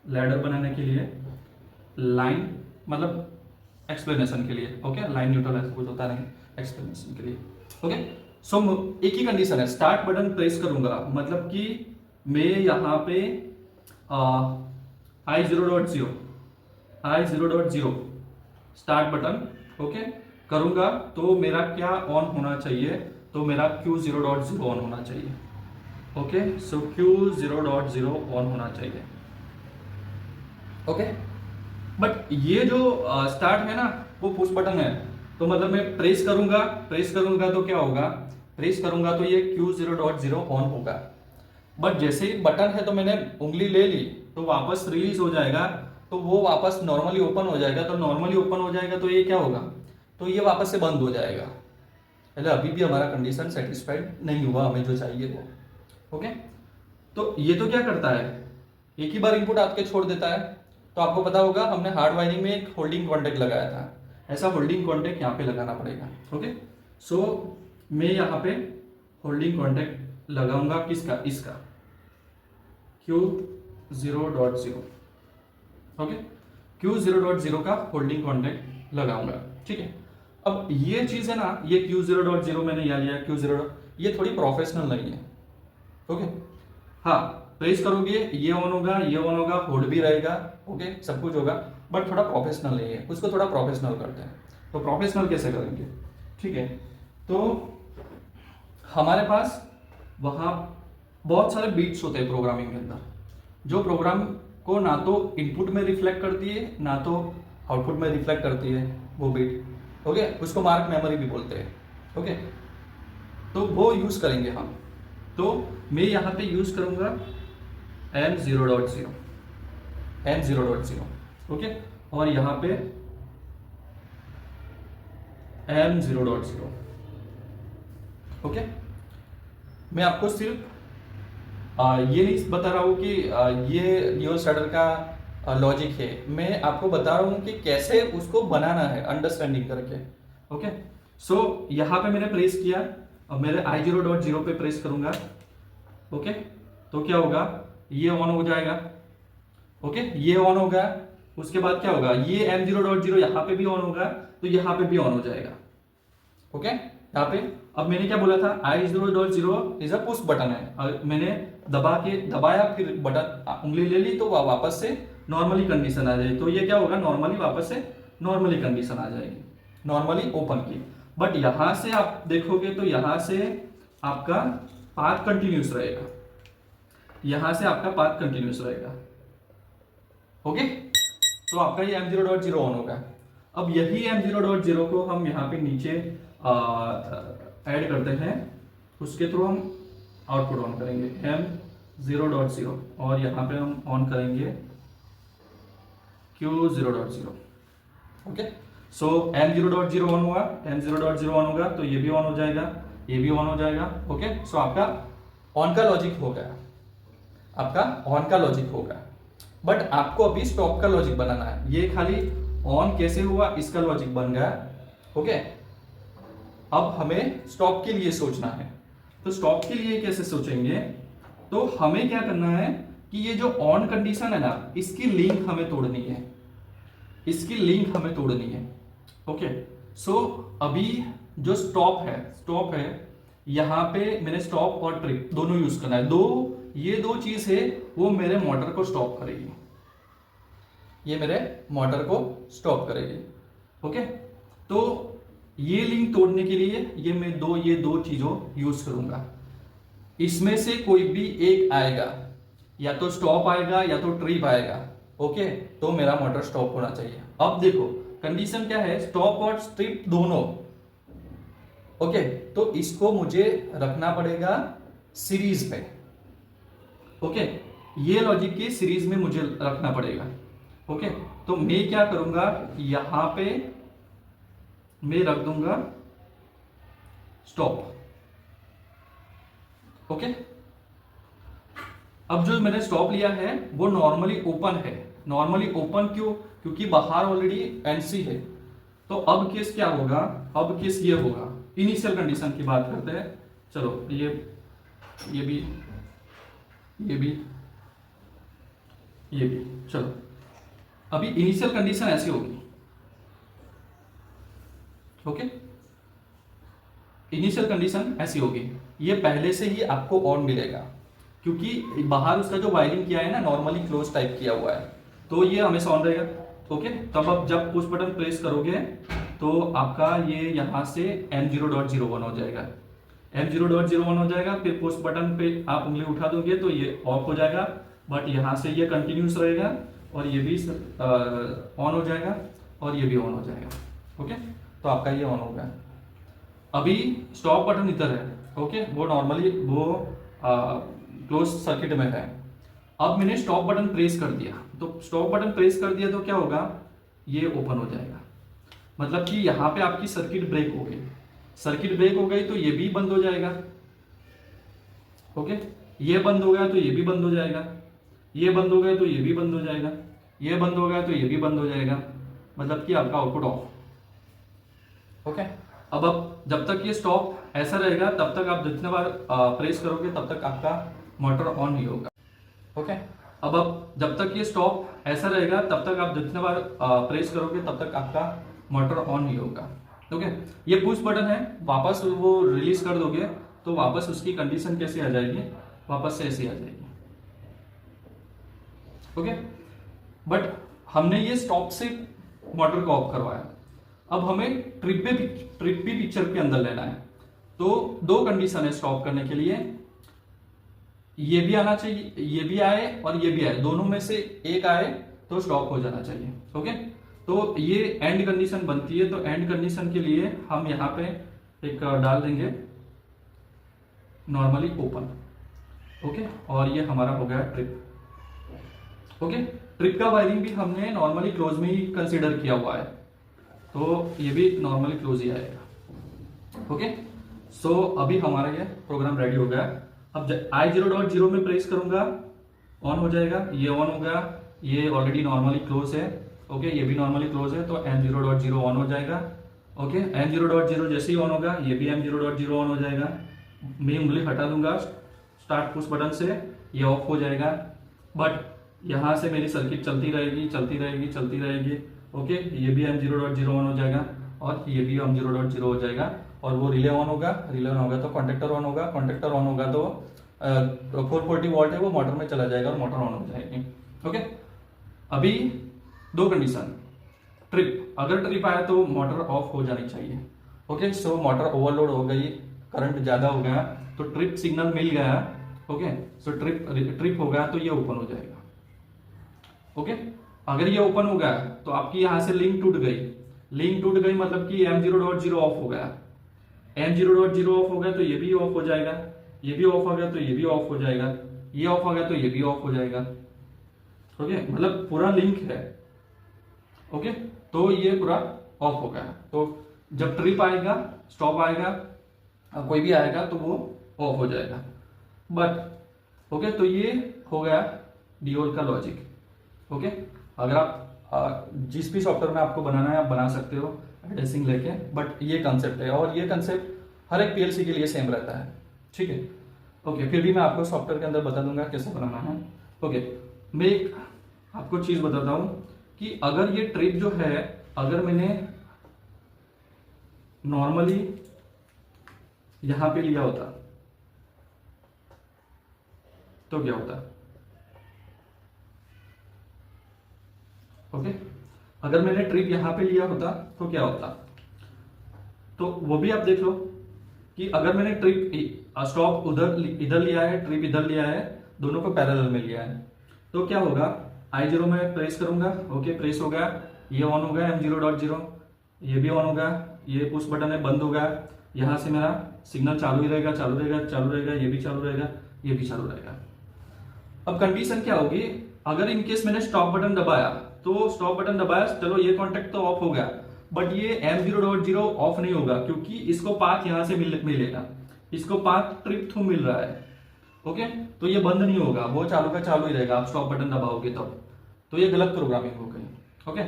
लैडर बनाने के लिए लाइन, मतलब एक्सप्लेनेशन के लिए, ओके, लाइन न्यूट्रल ऐसा कुछ होता नहीं, एक्सप्लेनेशन के लिए। ओके, सो एक ही कंडीशन है, स्टार्ट बटन प्रेस करूंगा मतलब कि मैं यहाँ पे I0.0 स्टार्ट बटन ओके करूंगा तो मेरा क्या ऑन होना चाहिए, तो मेरा Q0.0 ऑन होना चाहिए। ओके, सो Q0.0 ऑन होना चाहिए। ओके, बट ये जो स्टार्ट है ना वो पुश बटन है, तो मतलब मैं प्रेस करूंगा तो क्या होगा, प्रेस करूंगा तो ये Q0.0 ऑन होगा। बट जैसे ही बटन है तो मैंने उंगली ले ली तो वापस रिलीज हो जाएगा, तो वो वापस नॉर्मली ओपन हो जाएगा। तो नॉर्मली ओपन हो जाएगा तो ये क्या होगा, तो ये वापस से बंद हो जाएगा। पहले अभी भी हमारा कंडीशन सेटिस्फाइड नहीं हुआ, हमें जो चाहिए वो। ओके, तो ये तो क्या करता है, एक ही बार इनपुट आपके छोड़ देता है। तो आपको पता होगा हमने हार्ड वायरिंग में एक होल्डिंग कॉन्टेक्ट लगाया था, ऐसा होल्डिंग कॉन्टेक्ट यहाँ पे लगाना पड़ेगा। ओके, सो मैं यहाँ पे होल्डिंग कॉन्टेक्ट लगाऊंगा किसका, इसका Q0.0। ओके, Q0.0 का होल्डिंग कॉन्टेक्ट लगाऊंगा। ठीक है, अब ये चीज है ना, ये Q0.0 मैंने यहाँ लिया, Q0 ये थोड़ी प्रोफेशनल नहीं है। ओके, हाँ, प्रेस करोगे ये ऑन होगा, ये ऑन होगा, होल्ड भी रहेगा, ओके, सब कुछ होगा, बट थोड़ा प्रोफेशनल नहीं है, उसको थोड़ा प्रोफेशनल करते हैं। तो प्रोफेशनल कैसे करेंगे, ठीक है, तो हमारे पास वहाँ बहुत सारे बीट्स होते हैं प्रोग्रामिंग के अंदर, जो प्रोग्राम को ना तो इनपुट में रिफ्लेक्ट करती है ना तो आउटपुट में रिफ्लेक्ट करती है वो बीट। ओके, उसको मार्क मेमोरी भी बोलते हैं। ओके, तो वो यूज करेंगे हम। तो मैं यहाँ पे यूज करूंगा M0.0। ओके, और यहाँ पे M0.0। ओके, मैं आपको सिर्फ ये नहीं बता रहा हूँ कि ये न्यूरो स्टार्टर का लॉजिक है, मैं आपको बता रहा हूँ कि कैसे उसको बनाना है अंडरस्टैंडिंग करके। ओके, सो यहाँ पे मैंने प्रेस किया और मेरे I0.0 पे प्रेस करूंगा। ओके, तो क्या होगा, ये ऑन हो जाएगा। ओके, ये ऑन होगा, उसके बाद क्या होगा, ये M0.0 यहाँ पे भी ऑन होगा तो यहाँ पे भी ऑन हो जाएगा। ओके, यहाँ पे अब मैंने क्या बोला था, I0.0 is a push button है, मैंने दबाया, फिर बटन उंगली ले ली तो वापस से नॉर्मली कंडीशन आ जाएगी। तो ये क्या होगा, नॉर्मली वापस से नॉर्मली कंडीशन आ जाएगी, नॉर्मली ओपन की। बट यहां से आप देखोगे तो यहां से आपका पाथ कंटिन्यूस रहेगा, यहां से आपका पाथ कंटिन्यूस रहेगा। ओके, तो आपका ये m0.0 ऑन होगा। अब यही m0.0 को हम यहाँ पे नीचे ऐड करते हैं, उसके थ्रू हम आउटपुट ऑन करेंगे m0.0 और यहाँ पे हम ऑन करेंगे q0.0। Okay, so m0.0 on हुआ, m0.0 ऑन होगा तो ये भी ऑन हो जाएगा, ये भी ऑन हो जाएगा। ओके, सो आपका ऑन का लॉजिक हो गया, आपका ऑन का लॉजिक होगा। बट आपको अभी स्टॉप का लॉजिक बनाना है। ये खाली ऑन कैसे हुआ इसका लॉजिक बन गया। ओके, अब हमें स्टॉप के लिए सोचना है। तो स्टॉप के लिए कैसे सोचेंगे, तो हमें क्या करना है कि ये जो ऑन कंडीशन है ना, इसकी लिंक हमें तोड़नी है, इसकी लिंक हमें तोड़नी है। ओके, सो अभी जो स्टॉप है यहां पे मैंने स्टॉप और ट्रिप दोनों यूज करना है। ये दो चीज है वो मेरे मोटर को स्टॉप करेगी, ये मेरे मोटर को स्टॉप करेगी। ओके, तो ये लिंक तोड़ने के लिए ये दो चीजों यूज करूंगा। इसमें से कोई भी एक आएगा, या तो स्टॉप आएगा या तो ट्रिप आएगा। ओके, तो मेरा मोटर स्टॉप होना चाहिए। अब देखो कंडीशन क्या है, स्टॉप और ट्रिप दोनों। ओके, तो इसको मुझे रखना पड़ेगा सीरीज पे। ओके, ये लॉजिक की सीरीज में मुझे रखना पड़ेगा। ओके, तो मैं क्या करूंगा, यहां पे मैं रख दूंगा स्टॉप। ओके, अब जो मैंने स्टॉप लिया है वो नॉर्मली ओपन है। नॉर्मली ओपन क्यों, क्योंकि बाहर ऑलरेडी एनसी है। तो अब केस क्या होगा, अब केस ये होगा, इनिशियल कंडीशन की बात करते हैं। चलो ये भी चलो, अभी इनिशियल कंडीशन ऐसी होगी। ओके, इनिशियल कंडीशन ऐसी होगी, ये पहले से ही आपको ऑन मिलेगा क्योंकि बाहर उसका जो वायरिंग किया है ना, नॉर्मली क्लोज टाइप किया हुआ है, तो ये हमेशा ऑन रहेगा। ओके, तब आप जब पुश बटन प्रेस करोगे तो आपका ये यहां से m0.0 ऑन हो जाएगा, m0.0 ऑन हो जाएगा। फिर पुश बटन पे आप उंगली उठा दोगे तो ये ऑफ हो जाएगा, बट यहां से ये कंटिन्यूस रहेगा और ये भी ऑन हो जाएगा और ये भी ऑन हो जाएगा। ओके, तो आपका ये ऑन हो गया। अभी स्टॉप बटन इधर है। ओके, वो नॉर्मली वो क्लोज सर्किट में है। अब मैंने स्टॉप बटन प्रेस कर दिया, तो स्टॉप बटन प्रेस कर दिया तो क्या होगा, ये ओपन हो जाएगा। मतलब कि यहाँ पे आपकी सर्किट ब्रेक हो गई, सर्किट ब्रेक हो गई तो ये भी बंद हो जाएगा। ओके, ये बंद हो गया तो ये भी बंद हो जाएगा, ये बंद हो गया तो ये भी बंद हो जाएगा, ये बंद हो गया तो ये भी बंद हो जाएगा। मतलब कि आपका आउटपुट ऑफ। ओके, अब जब तक ये स्टॉप ऐसा रहेगा तब तक आप जितने बार प्रेस करोगे तब तक आपका मोटर ऑन नहीं होगा। ओके, अब जब तक ये स्टॉप ऐसा रहेगा तब तक आप जितने बार प्रेस करोगे तब तक आपका मोटर ऑन नहीं होगा। ओके, ये पुश बटन है, वापस वो रिलीज कर दोगे तो वापस उसकी कंडीशन कैसे आ जाएगी, वापस से ऐसी आ जाएगी। ओके, बट हमने ये स्टॉप से मोटर को ऑफ करवाया। अब हमें ट्रिप भी पिक्चर के अंदर लेना है। तो दो कंडीशन है स्टॉप करने के लिए, ये भी आना चाहिए, ये भी आए और ये भी आए, दोनों में से एक आए तो स्टॉप हो जाना चाहिए। ओके, तो ये एंड कंडीशन बनती है। तो एंड कंडीशन के लिए हम यहाँ पे एक डाल देंगे नॉर्मली ओपन। ओके, और ये हमारा हो गया ट्रिप। ओके, ट्रिप का वायरिंग भी हमने नॉर्मली क्लोज में ही कंसीडर किया हुआ है, तो ये भी नॉर्मली क्लोज ही आएगा। ओके, सो अभी हमारा ये प्रोग्राम रेडी हो गया। अब i0.0 में प्रेस करूंगा, ऑन हो जाएगा, ये ऑन हो गया, ये ऑलरेडी नॉर्मली क्लोज है। ओके, ये भी नॉर्मली क्लोज है, तो m0.0 ऑन हो जाएगा। ओके, m0.0 जैसे ही ऑन होगा ये भी m0.0 ऑन हो जाएगा। मैं उंगली हटा दूंगा स्टार्ट पुश बटन से, ये ऑफ हो जाएगा। बट यहाँ से मेरी सर्किट चलती रहेगी, चलती रहेगी, चलती रहेगी। ओके, ये भी m0.0 ऑन हो जाएगा और ये भी m0.0 हो जाएगा। और वो रिले ऑन होगा, रिले ऑन होगा तो कॉन्टेक्टर ऑन होगा, कॉन्टेक्टर ऑन होगा तो 440 वोल्ट है वो मोटर में चला जाएगा और मोटर ऑन हो जाएगी। ओके, अभी दो कंडीशन, ट्रिप, अगर ट्रिप आया तो मोटर ऑफ हो जानी चाहिए। ओके, सो मोटर ओवरलोड हो गई, करंट ज़्यादा हो गया तो ट्रिप सिग्नल मिल गया। ओके, सो ट्रिप ट्रिप हो गया तो ये ओपन हो जाएगा। ओके, अगर ये ओपन हो गया तो आपकी यहां से लिंक टूट गई, लिंक टूट गई मतलब कि M0.0 ऑफ हो गया, M0.0 ऑफ हो गया तो ये भी ऑफ हो जाएगा, ये भी ऑफ हो गया तो ये भी ऑफ हो जाएगा, ये ऑफ हो गया तो ये भी ऑफ हो जाएगा। ओके, मतलब पूरा लिंक है। ओके, तो ये पूरा ऑफ हो गया, तो जब ट्रिप आएगा, स्टॉप आएगा, कोई भी आएगा तो वो ऑफ हो जाएगा। बट ओके, तो ये हो गया डीओल का लॉजिक। ओके, अगर आप जिस भी सॉफ्टवेयर में आपको बनाना है आप बना सकते हो एड्रेसिंग लेके, बट ये कंसेप्ट है और ये कंसेप्ट हर एक पीएलसी के लिए सेम रहता है। ठीक है, ओके, फिर भी मैं आपको सॉफ्टवेयर के अंदर बता दूंगा कैसे बनाना है। ओके, मैं एक आपको चीज बताता हूं कि अगर ये ट्रिप जो है, अगर मैंने नॉर्मली यहां पे लिया होता तो क्या होता। ओके, अगर मैंने ट्रिप यहां पे लिया होता तो क्या होता, तो वो भी आप देख लो कि अगर मैंने ट्रिप स्टॉप उधर इधर लिया है, ट्रिप इधर लिया है, दोनों को पैरेलल में लिया है, तो क्या होगा, I0 में प्रेस करूंगा। ओके, प्रेस हो गया, ये ऑन हो गया M0.0, ये भी ऑन हो गया, ये पुश बटन है, बंद हो गया, यहां से मेरा सिग्नल चालू ही रहेगा, चालू रहेगा, चालू रहेगा, ये भी चालू रहेगा, ये भी चालू रहेगा। अब कंडीशन क्या होगी, अगर इनकेस मैंने स्टॉप बटन दबाया, तो स्टॉप बटन दबाया, चलो ये कॉन्टेक्ट तो ऑफ हो गया, बट ये M0.0 ऑफ नहीं होगा क्योंकि इसको पाथ यहां से मिलेगा, इसको पाथ ट्रिप थ्रू मिल रहा है। ओके, तो ये बंद नहीं होगा, वो चालू का चालू ही रहेगा, आप स्टॉप बटन दबाओगे तब, तो ये गलत प्रोग्रामिंग हो गई। ओके,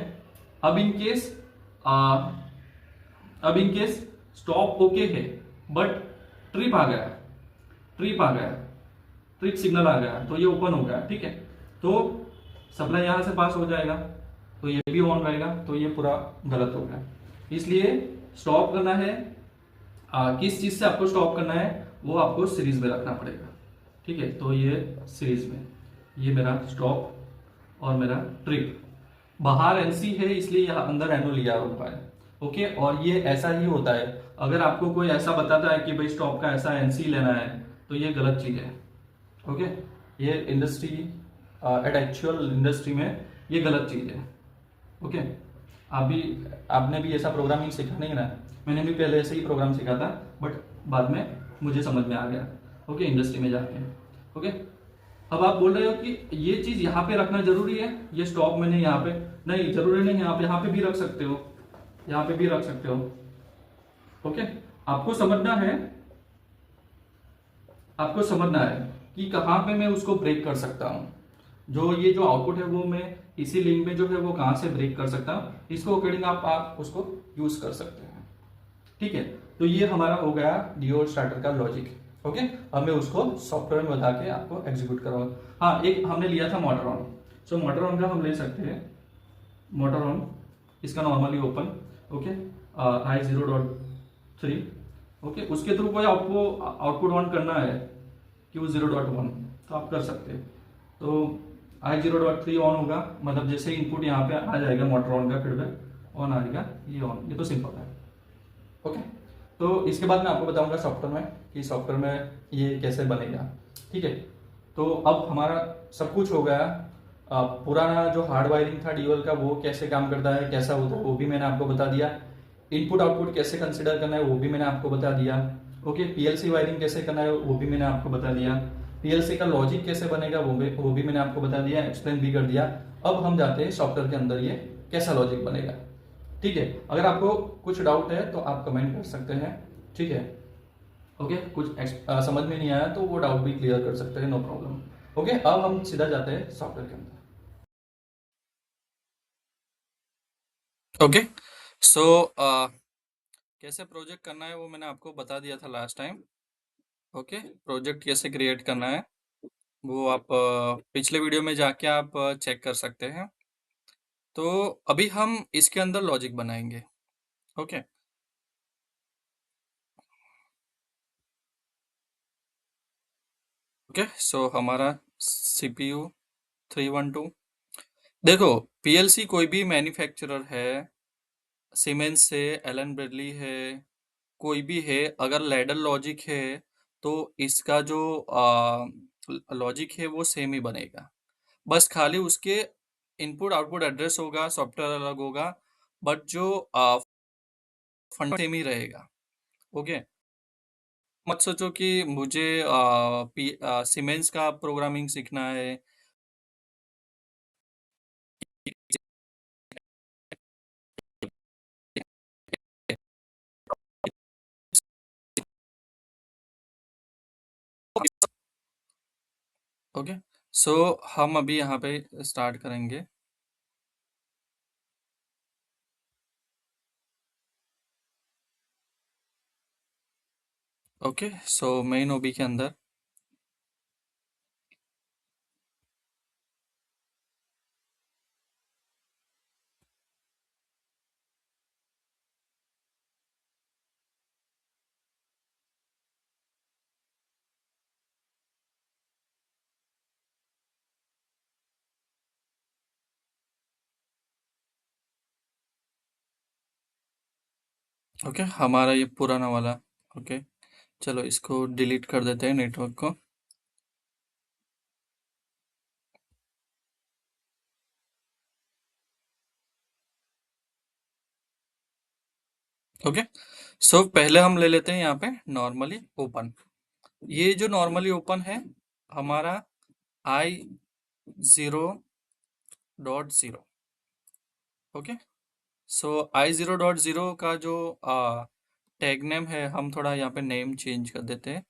अब इन केस अब इन केस स्टॉप ओके है बट ट्रिप आ गया, ट्रिप आ गया, ट्रिप सिग्नल आ गया, तो ये ओपन हो गया। ठीक है, तो सप्लाई यहां से पास हो जाएगा, तो ये भी ऑन रहेगा, तो ये पूरा गलत हो गया। इसलिए स्टॉप करना है, किस चीज से आपको स्टॉप करना है वो आपको सीरीज में रखना पड़ेगा। ठीक है, तो ये सीरीज में, ये मेरा स्टॉप और मेरा ट्रिप, बाहर एनसी है इसलिए यहाँ अंदर एनो लिया हुआ है। ओके, और ये ऐसा ही होता है, अगर आपको कोई ऐसा बताता है कि भाई स्टॉप का ऐसा एनसी लेना है तो ये गलत चीज है। ओके, ये इंडस्ट्री एट एक्चुअल इंडस्ट्री में ये गलत चीज है। ओके, आपने भी ऐसा प्रोग्रामिंग सीखा नहीं ना, मैंने भी पहले ऐसे ही प्रोग्राम सीखा था, बट बाद में मुझे समझ में आ गया। ओके, इंडस्ट्री में जाके। ओके, अब आप बोल रहे हो कि ये चीज यहाँ पे रखना जरूरी है, ये स्टॉप मैंने यहाँ पे, नहीं जरूरी नहीं, यहाँ पे भी रख सकते हो, यहाँ पे भी रख सकते हो। ओके, आपको समझना है, आपको समझना है कि कहाँ पे मैं उसको ब्रेक कर सकता हूँ, जो ये जो आउटपुट है वो मैं इसी लिंक में जो है वो कहाँ से ब्रेक कर सकता हूँ, इसको अकॉर्डिंग आप उसको यूज कर सकते हैं। ठीक है, तो ये हमारा हो गया डीओ स्टार्टर का लॉजिक। ओके, अब मैं उसको सॉफ्टवेयर में बता के आपको एग्जीक्यूट करूंगा। हाँ, एक हमने लिया था motor on, so motor on का हम ले सकते हैं, मोटर ऑन इसका normally open. Okay, I0.3। Okay, उसके थ्रू कोई आपको आउटपुट ऑन करना है Q0.1 तो आप कर सकते हैं, तो I0.3 ऑन होगा, मतलब जैसे इनपुट यहाँ पे आ जाएगा मोटर ऑन का फीडबैक ऑन आएगा, ये ऑन, ये तो सिंपल है। ओके, तो इसके बाद मैं आपको बताऊंगा सॉफ्टवेयर में कि सॉफ्टवेयर में ये कैसे बनेगा। ठीक है, तो अब हमारा सब कुछ हो गया। पुराना जो हार्ड वायरिंग था डीओएल का वो कैसे काम करता है, कैसा होता है वो भी मैंने आपको बता दिया। इनपुट आउटपुट कैसे कंसिडर करना है वो भी मैंने आपको बता दिया। ओके, पीएलसी वायरिंग कैसे करना है वो भी मैंने आपको बता दिया। पीएलसी का लॉजिक कैसे बनेगा वो भी मैंने आपको बता दिया, एक्सप्लेन भी कर दिया। अब हम जाते हैं सॉफ्टवेयर के अंदर ये कैसा लॉजिक बनेगा। ठीक है, अगर आपको कुछ डाउट है तो आप कमेंट कर सकते हैं। ठीक है, ओके, कुछ समझ में नहीं आया तो वो डाउट भी क्लियर कर सकते हैं, नो प्रॉब्लम। ओके, अब हम सीधा जाते हैं सॉफ्टवेयर के अंदर। ओके, सो कैसे प्रोजेक्ट करना है वो मैंने आपको बता दिया था लास्ट टाइम। ओके, प्रोजेक्ट कैसे क्रिएट करना है वो आप पिछले वीडियो में जाके आप चेक कर सकते हैं। तो अभी हम इसके अंदर लॉजिक बनाएंगे। ओके, ओके, सो हमारा CPU 312। देखो, पीएलसी कोई भी मैन्युफैक्चरर है, सीमेंस है, एलन ब्रेडली है, कोई भी है, अगर लैडर लॉजिक है तो इसका जो लॉजिक है वो सेम ही बनेगा। बस खाली उसके इनपुट आउटपुट एड्रेस होगा, सॉफ्टवेयर अलग होगा, बट जो फंड सेम ही रहेगा। ओके, मत सोचो कि मुझे सीमेंस का प्रोग्रामिंग सीखना है। ओके, सो हम अभी यहाँ पे स्टार्ट करेंगे। ओके, सो मेन ओबी के अंदर ओके, हमारा ये पुराना वाला। ओके, चलो इसको डिलीट कर देते हैं नेटवर्क को। ओके, सो पहले हम ले लेते हैं यहाँ पे नॉर्मली ओपन। ये जो नॉर्मली ओपन है हमारा I0.0। ओके, सो I0.0 का जो टैग नेम है, हम थोड़ा यहाँ पे नेम चेंज कर देते हैं।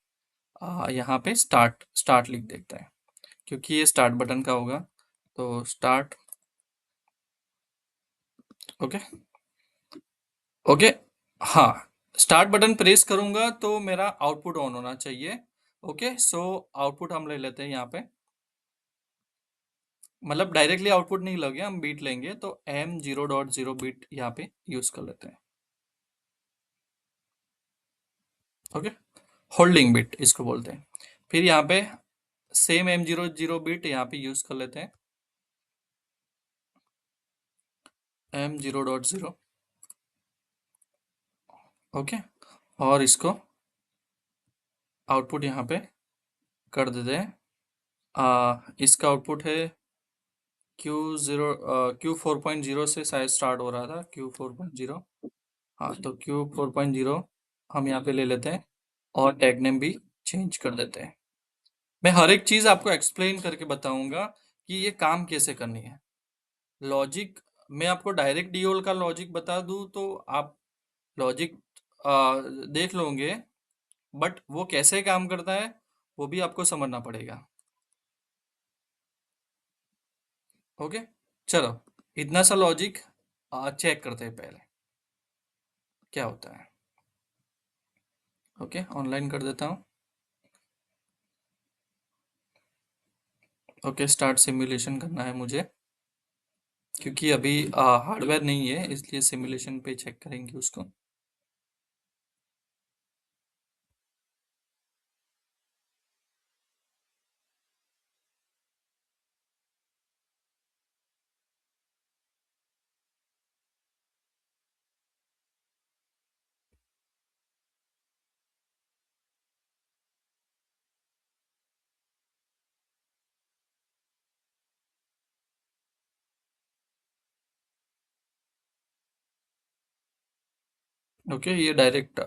यहाँ पे स्टार्ट स्टार्ट लिख देते हैं, क्योंकि ये स्टार्ट बटन का होगा, तो स्टार्ट। ओके, ओके, हाँ, स्टार्ट बटन प्रेस करूंगा तो मेरा आउटपुट ऑन होना चाहिए। ओके, सो आउटपुट हम ले लेते हैं यहाँ पे, मतलब डायरेक्टली आउटपुट नहीं लगे, हम बीट लेंगे, तो M0.0 बीट यहाँ पे यूज कर लेते हैं। ओके, होल्डिंग बीट इसको बोलते हैं। फिर यहाँ पे सेम M00 बीट यहाँ पे यूज कर लेते हैं, M0.0। ओके, और इसको आउटपुट यहाँ पे कर देते हैं। इसका आउटपुट है Q4.0 से शायद स्टार्ट हो रहा था, Q4.0। हाँ, तो Q4.0 हम यहाँ पे ले लेते हैं और टैग नेम भी चेंज कर देते हैं। मैं हर एक चीज आपको एक्सप्लेन करके बताऊंगा कि ये काम कैसे करनी है। लॉजिक, मैं आपको डायरेक्ट डीओल का लॉजिक बता दूं तो आप लॉजिक देख लोगे, बट वो कैसे काम करता है वो भी आपको समझना पड़ेगा। ओके, चलो इतना सा लॉजिक चेक करते हैं पहले क्या होता है। ओके, ऑनलाइन कर देता हूँ। ओके, स्टार्ट सिमुलेशन करना है मुझे, क्योंकि अभी हार्डवेयर नहीं है, इसलिए सिमुलेशन पे चेक करेंगे उसको। ओके, ये डायरेक्ट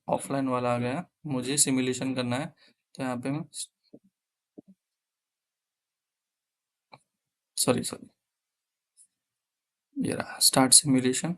ऑफलाइन वाला आ गया, मुझे सिमुलेशन करना है, तो यहाँ पे मैं, सॉरी सॉरी, ये रहा स्टार्ट सिमुलेशन।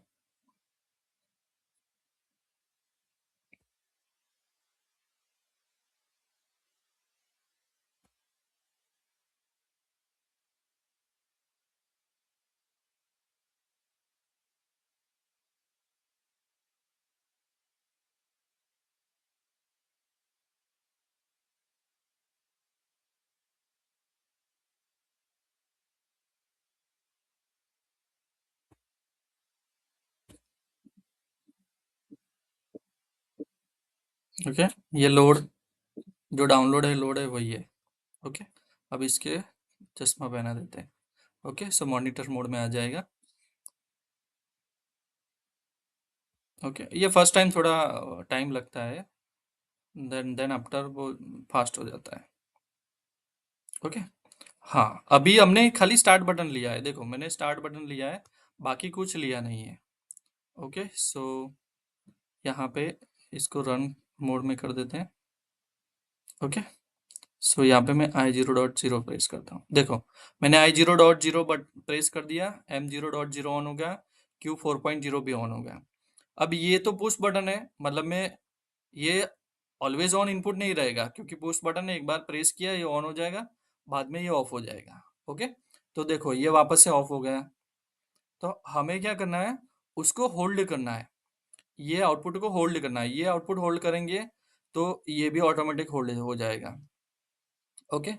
ओके, ये लोड, जो डाउनलोड है लोड है वही है। ओके, अब इसके चश्मा पहना देते हैं। ओके, सो मॉनिटर मोड में आ जाएगा। ओके, ये फर्स्ट टाइम थोड़ा टाइम लगता है, देन आफ्टर वो फास्ट हो जाता है। ओके, हाँ, अभी हमने खाली स्टार्ट बटन लिया है, देखो मैंने स्टार्ट बटन लिया है, बाकी कुछ लिया नहीं है। ओके, सो यहाँ पे इसको रन मोड में कर देते हैं। ओके, सो यहाँ पे मैं i0.0 प्रेस करता हूँ, देखो मैंने i0.0 बट प्रेस कर दिया, m0.0 ऑन हो गया, q4.0 भी ऑन हो गया। अब ये तो पुश बटन है, मतलब मैं ये ऑलवेज ऑन इनपुट नहीं रहेगा, क्योंकि पुश बटन है, एक बार प्रेस किया ये ऑन हो जाएगा, बाद में ये ऑफ हो जाएगा। ओके, तो देखो ये वापस से ऑफ हो गया। तो हमें क्या करना है, उसको होल्ड करना है, ये आउटपुट को होल्ड करना है, ये आउटपुट होल्ड करेंगे तो ये भी ऑटोमेटिक होल्ड हो जाएगा। ओके,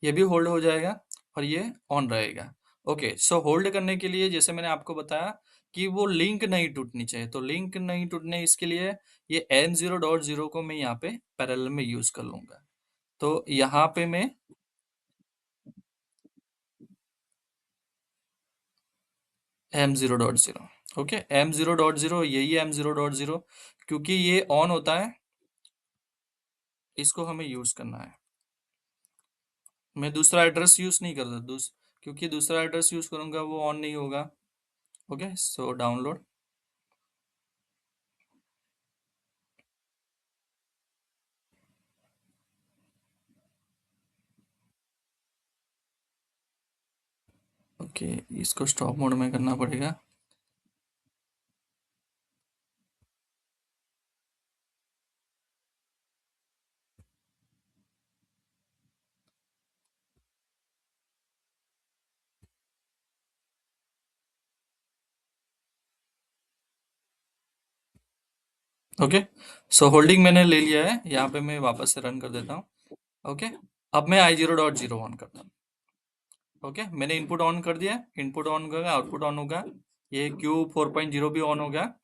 ये भी होल्ड हो जाएगा और ये ऑन रहेगा। ओके, सो होल्ड करने के लिए जैसे मैंने आपको बताया कि वो लिंक नहीं टूटनी चाहिए, तो लिंक नहीं टूटने इसके लिए ये m0.0 को मैं यहाँ पे पैरेलल में यूज कर लूंगा। तो यहाँ पे मैं m0.0, ओके, m0.0 यही है m0.0, क्योंकि ये ऑन होता है, इसको हमें यूज करना है। मैं दूसरा एड्रेस यूज नहीं करता, क्योंकि दूसरा एड्रेस यूज करूंगा वो ऑन नहीं होगा। Okay, so download. ओके, इसको स्टॉप मोड में करना पड़ेगा। ओके, सो होल्डिंग मैंने ले लिया है, यहाँ पे मैं वापस से रन कर देता हूँ। ओके, अब मैं i0.0 ऑन करता हूँ। ओके, मैंने इनपुट ऑन कर दिया, इनपुट ऑन होगा, आउटपुट ऑन होगा, ये Q4.0 भी ऑन हो गया।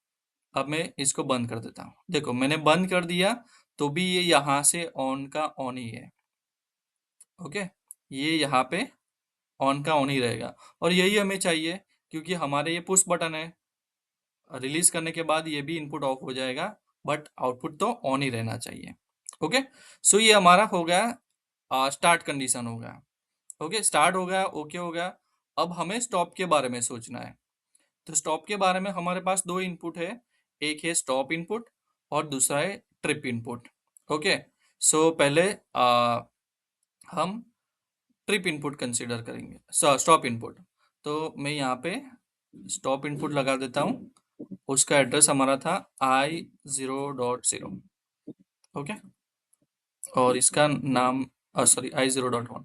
अब मैं इसको बंद कर देता हूँ, देखो मैंने बंद कर दिया तो भी ये यहाँ से ऑन का ऑन ही है। ओके, ये यहाँ पे ऑन का ऑन ही रहेगा, और यही हमें चाहिए, क्योंकि हमारे ये पुश बटन है, रिलीज करने के बाद ये भी इनपुट ऑफ हो जाएगा, बट आउटपुट तो ऑन ही रहना चाहिए। ओके, सो ये हमारा हो गया, स्टार्ट कंडीशन हो गया। ओके, स्टार्ट हो गया, ओके हो गया। अब हमें स्टॉप के बारे में सोचना है। तो स्टॉप के बारे में हमारे पास दो इनपुट है, एक है स्टॉप इनपुट और दूसरा है ट्रिप इनपुट। ओके, सो पहले हम ट्रिप इनपुट कंसीडर करेंगे, स्टॉप इनपुट। तो मैं यहाँ पे स्टॉप इनपुट लगा देता हूँ, उसका एड्रेस हमारा था i0.0। ओके, और इसका नाम sorry i0.1।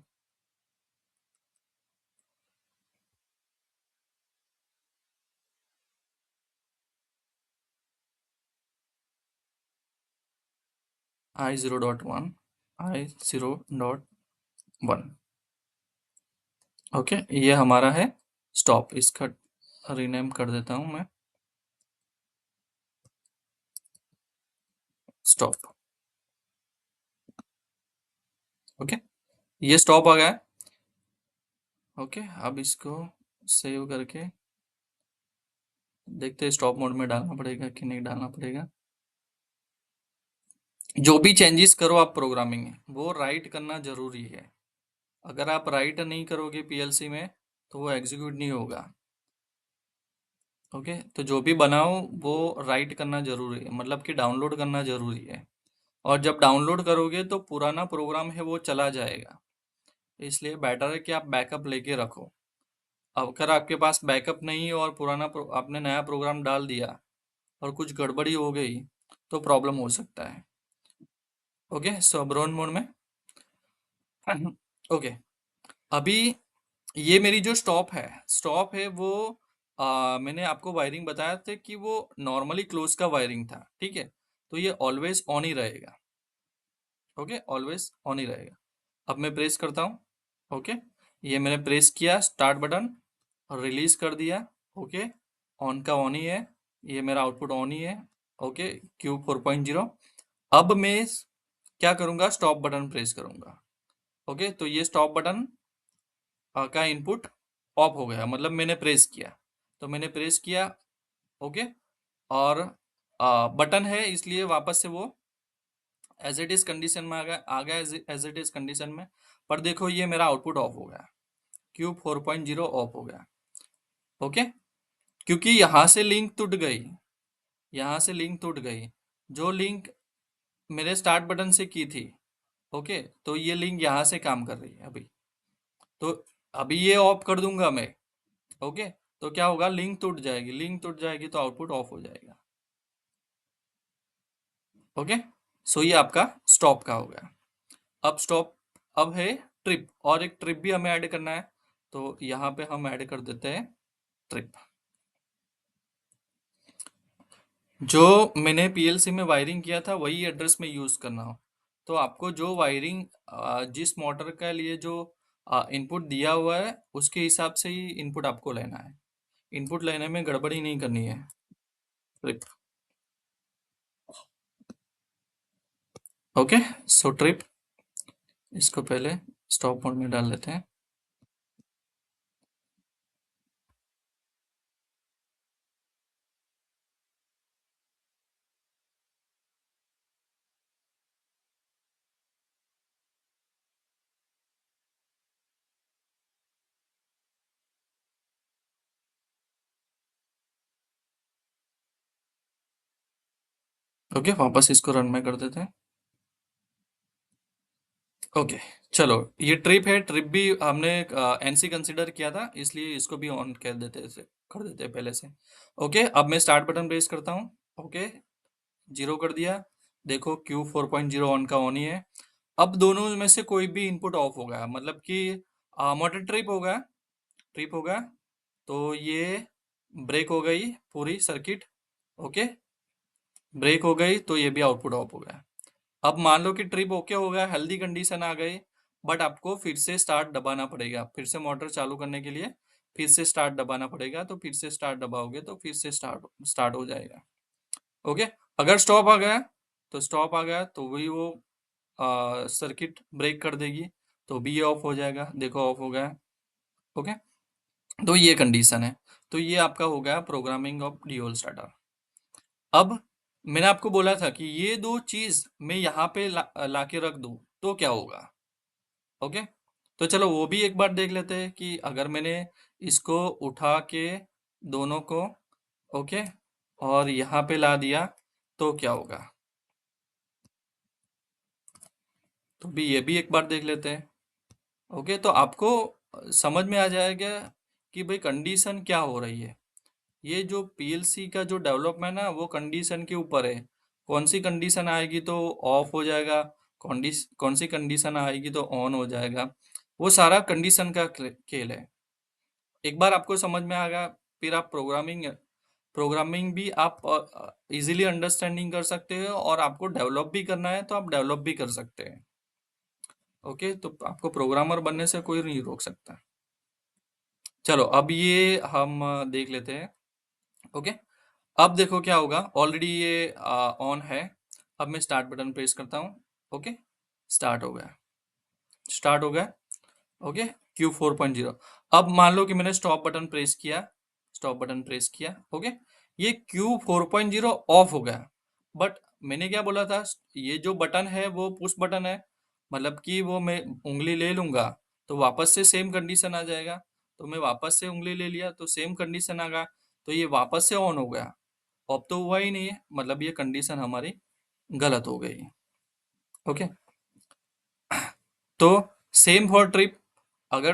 i0.1 i0.1। Okay, ये हमारा है स्टॉप, इसका रीनेम कर देता हूँ मैं स्टॉप। ओके, ये स्टॉप आ गया है। ओके, अब इसको सेव करके देखते हैं स्टॉप मोड में डालना पड़ेगा कि नहीं डालना पड़ेगा। जो भी चेंजेस करो आप प्रोग्रामिंग में, वो राइट करना जरूरी है। अगर आप राइट नहीं करोगे पीएलसी में तो वो एग्जीक्यूट नहीं होगा। ओके, तो जो भी बनाओ वो राइट करना जरूरी है, मतलब कि डाउनलोड करना जरूरी है। और जब डाउनलोड करोगे तो पुराना प्रोग्राम है वो चला जाएगा, इसलिए बेटर है कि आप बैकअप लेके रखो। अगर आपके पास बैकअप नहीं है और आपने नया प्रोग्राम डाल दिया और कुछ गड़बड़ी हो गई तो प्रॉब्लम हो सकता है। ओके, सो अब रन मोड में ओके, अभी ये मेरी जो स्टॉप है वो मैंने आपको वायरिंग बताया था कि वो नॉर्मली क्लोज का वायरिंग था, ठीक है, तो ये ऑलवेज ऑन ही रहेगा। ओके, ऑलवेज ऑन ही रहेगा। अब मैं प्रेस करता हूँ। ओके, ये मैंने प्रेस किया स्टार्ट बटन और रिलीज कर दिया। ओके, ऑन का ऑन ही है, ये मेरा आउटपुट ऑन ही है। Okay, Q4.0। अब मैं क्या करूँगा, स्टॉप बटन प्रेस करूँगा। ओके, तो ये स्टॉप बटन का इनपुट ऑफ हो गया, मतलब मैंने प्रेस किया, तो मैंने प्रेस किया। ओके, और बटन है इसलिए वापस से वो एज इट इज कंडीशन में आ गया एज इट इज कंडीशन में। पर देखो ये मेरा आउटपुट ऑफ हो गया, क्यू 4.0 ऑफ हो गया। ओके, क्योंकि यहाँ से लिंक टूट गई, यहाँ से लिंक टूट गई, जो लिंक मेरे स्टार्ट बटन से की थी। ओके, तो ये लिंक यहाँ से काम कर रही है अभी। तो अभी ये ऑफ कर दूंगा मैं। ओके, तो क्या होगा, लिंक टूट जाएगी, लिंक टूट जाएगी तो आउटपुट ऑफ हो जाएगा। ओके, सो ये आपका स्टॉप का हो गया। अब स्टॉप, अब है ट्रिप, और एक ट्रिप भी हमें ऐड करना है, तो यहाँ पे हम ऐड कर देते हैं ट्रिप। जो मैंने पीएलसी में वायरिंग किया था वही एड्रेस में यूज करना हो, तो आपको जो वायरिंग जिस मोटर के लिए जो इनपुट दिया हुआ है उसके हिसाब से ही इनपुट आपको लेना है, इनपुट लेने में गड़बड़ी नहीं करनी है। ट्रिप, ओके, सो ट्रिप, इसको पहले स्टॉप मोड में डाल लेते हैं। ओके, वापस इसको रन में कर देते हैं। ओके, चलो, ये ट्रिप है, ट्रिप भी हमने एनसी कंसिडर किया था इसलिए इसको भी ऑन कर देते हैं पहले से। ओके, अब मैं स्टार्ट बटन प्रेस करता हूँ। ओके, 0 कर दिया, देखो क्यू 4.0 ऑन का ऑन ही है। अब दोनों में से कोई भी इनपुट ऑफ हो गया, मतलब कि मोटर ट्रिप हो गया, ट्रिप हो गया, तो ये ब्रेक हो गई पूरी सर्किट। ओके, ब्रेक हो गई तो ये भी आउटपुट ऑफ हो गया। अब मान लो कि ट्रिप ओके हो गया, हेल्दी कंडीशन आ गई, बट आपको फिर से स्टार्ट दबाना पड़ेगा, फिर से मोटर चालू करने के लिए फिर से स्टार्ट दबाना पड़ेगा, तो फिर से स्टार्ट दबाओगे तो फिर से स्टार्ट स्टार्ट हो जाएगा। ओके, अगर स्टॉप आ गया तो स्टॉप आ गया तो वही वो सर्किट ब्रेक कर देगी, तो भी ये ऑफ हो जाएगा, देखो ऑफ हो गया। ओके, तो ये कंडीशन है, तो ये आपका हो गया प्रोग्रामिंग ऑफ ड्यूल स्टार्टर। अब मैंने आपको बोला था कि ये दो चीज मैं यहाँ पे लाके रख दूं तो क्या होगा। ओके, तो चलो वो भी एक बार देख लेते हैं कि अगर मैंने इसको उठा के दोनों को, ओके, और यहाँ पे ला दिया तो क्या होगा, तो भी ये भी एक बार देख लेते हैं। ओके, तो आपको समझ में आ जाएगा कि भाई कंडीशन क्या हो रही है। ये जो पीएलसी का जो डेवलपमेंट है वो कंडीशन के ऊपर है, कौन सी कंडीशन आएगी तो ऑफ हो जाएगा, कौन सी कंडीशन आएगी तो ऑन हो जाएगा, वो सारा कंडीशन का खेल है। एक बार आपको समझ में आ गया, फिर आप प्रोग्रामिंग भी आप इजीली अंडरस्टैंडिंग कर सकते हो, और आपको डेवलप भी करना है तो आप डेवलप भी कर सकते हैं। ओके, तो आपको प्रोग्रामर बनने से कोई नहीं रोक सकता। चलो, अब ये हम देख लेते हैं। ओके, अब देखो क्या होगा, ऑलरेडी ये ऑन है। अब मैं स्टार्ट बटन प्रेस करता हूँ। ओके, स्टार्ट हो गया, स्टार्ट हो गया। Okay, Q 4.0। अब मान लो कि मैंने स्टॉप बटन प्रेस किया, स्टॉप बटन प्रेस किया। ओके, ये क्यू 4.0 ऑफ हो गया, बट मैंने क्या बोला था, ये जो बटन है वो पुश बटन है, मतलब कि वो मैं उंगली ले लूंगा तो वापस से सेम कंडीशन आ जाएगा, तो मैं वापस से उंगली ले लिया तो सेम कंडीशन आ गया, तो ये वापस से ऑन हो गया। अब तो हुआ ही नहीं है, मतलब ये कंडीशन हमारी गलत हो गई। ओके, तो सेम फॉर ट्रिप, अगर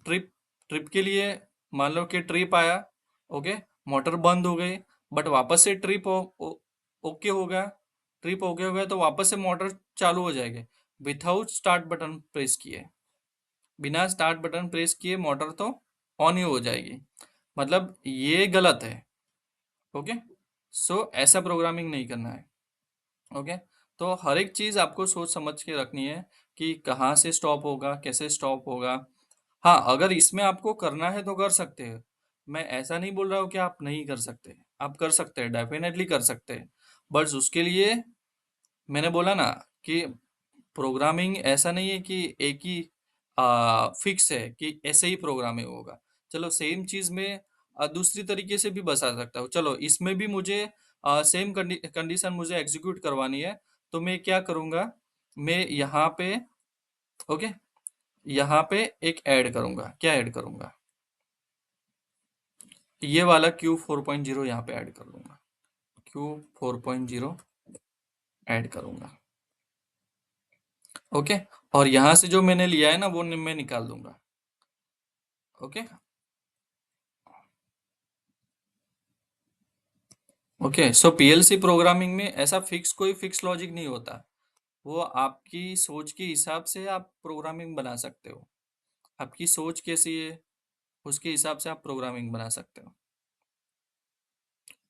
ट्रिप ट्रिप के लिए मान लो कि ट्रिप आया, ओके, मोटर बंद हो गई, बट वापस से ओके हो गया, ट्रिप ओके हो गया तो वापस से मोटर चालू हो जाएगी विथआउट स्टार्ट बटन प्रेस किए, बिना स्टार्ट बटन प्रेस किए मोटर तो ऑन ही हो जाएगी, मतलब ये गलत है। ओके, सो ऐसा प्रोग्रामिंग नहीं करना है। ओके, तो हर एक चीज आपको सोच समझ के रखनी है कि कहाँ से स्टॉप होगा, कैसे स्टॉप होगा। हाँ, अगर इसमें आपको करना है तो कर सकते हैं, मैं ऐसा नहीं बोल रहा हूँ कि आप नहीं कर सकते, आप कर सकते हैं, डेफिनेटली कर सकते हैं, बस उसके लिए मैंने बोला ना कि प्रोग्रामिंग ऐसा नहीं है कि एक ही फिक्स है कि ऐसे ही प्रोग्रामिंग होगा। चलो सेम चीज में दूसरी तरीके से भी बता सकता हूँ। चलो इसमें भी मुझे सेम कंडीशन मुझे एग्जीक्यूट करवानी है, तो मैं क्या करूंगा, मैं यहाँ पे ओके, यहाँ पे एक ऐड करूंगा। क्या ऐड करूंगा, ये वाला Q4.0 यहाँ पे ऐड कर दूंगा। Q4.0 ऐड करूंगा। ओके, और यहाँ से जो मैंने लिया है ना वो मैं निकाल दूंगा। ओके ओके, सो पीएलसी प्रोग्रामिंग में ऐसा कोई फिक्स लॉजिक नहीं होता। वो आपकी सोच के हिसाब से आप प्रोग्रामिंग बना सकते हो। आपकी सोच कैसी है उसके हिसाब से आप प्रोग्रामिंग बना सकते हो।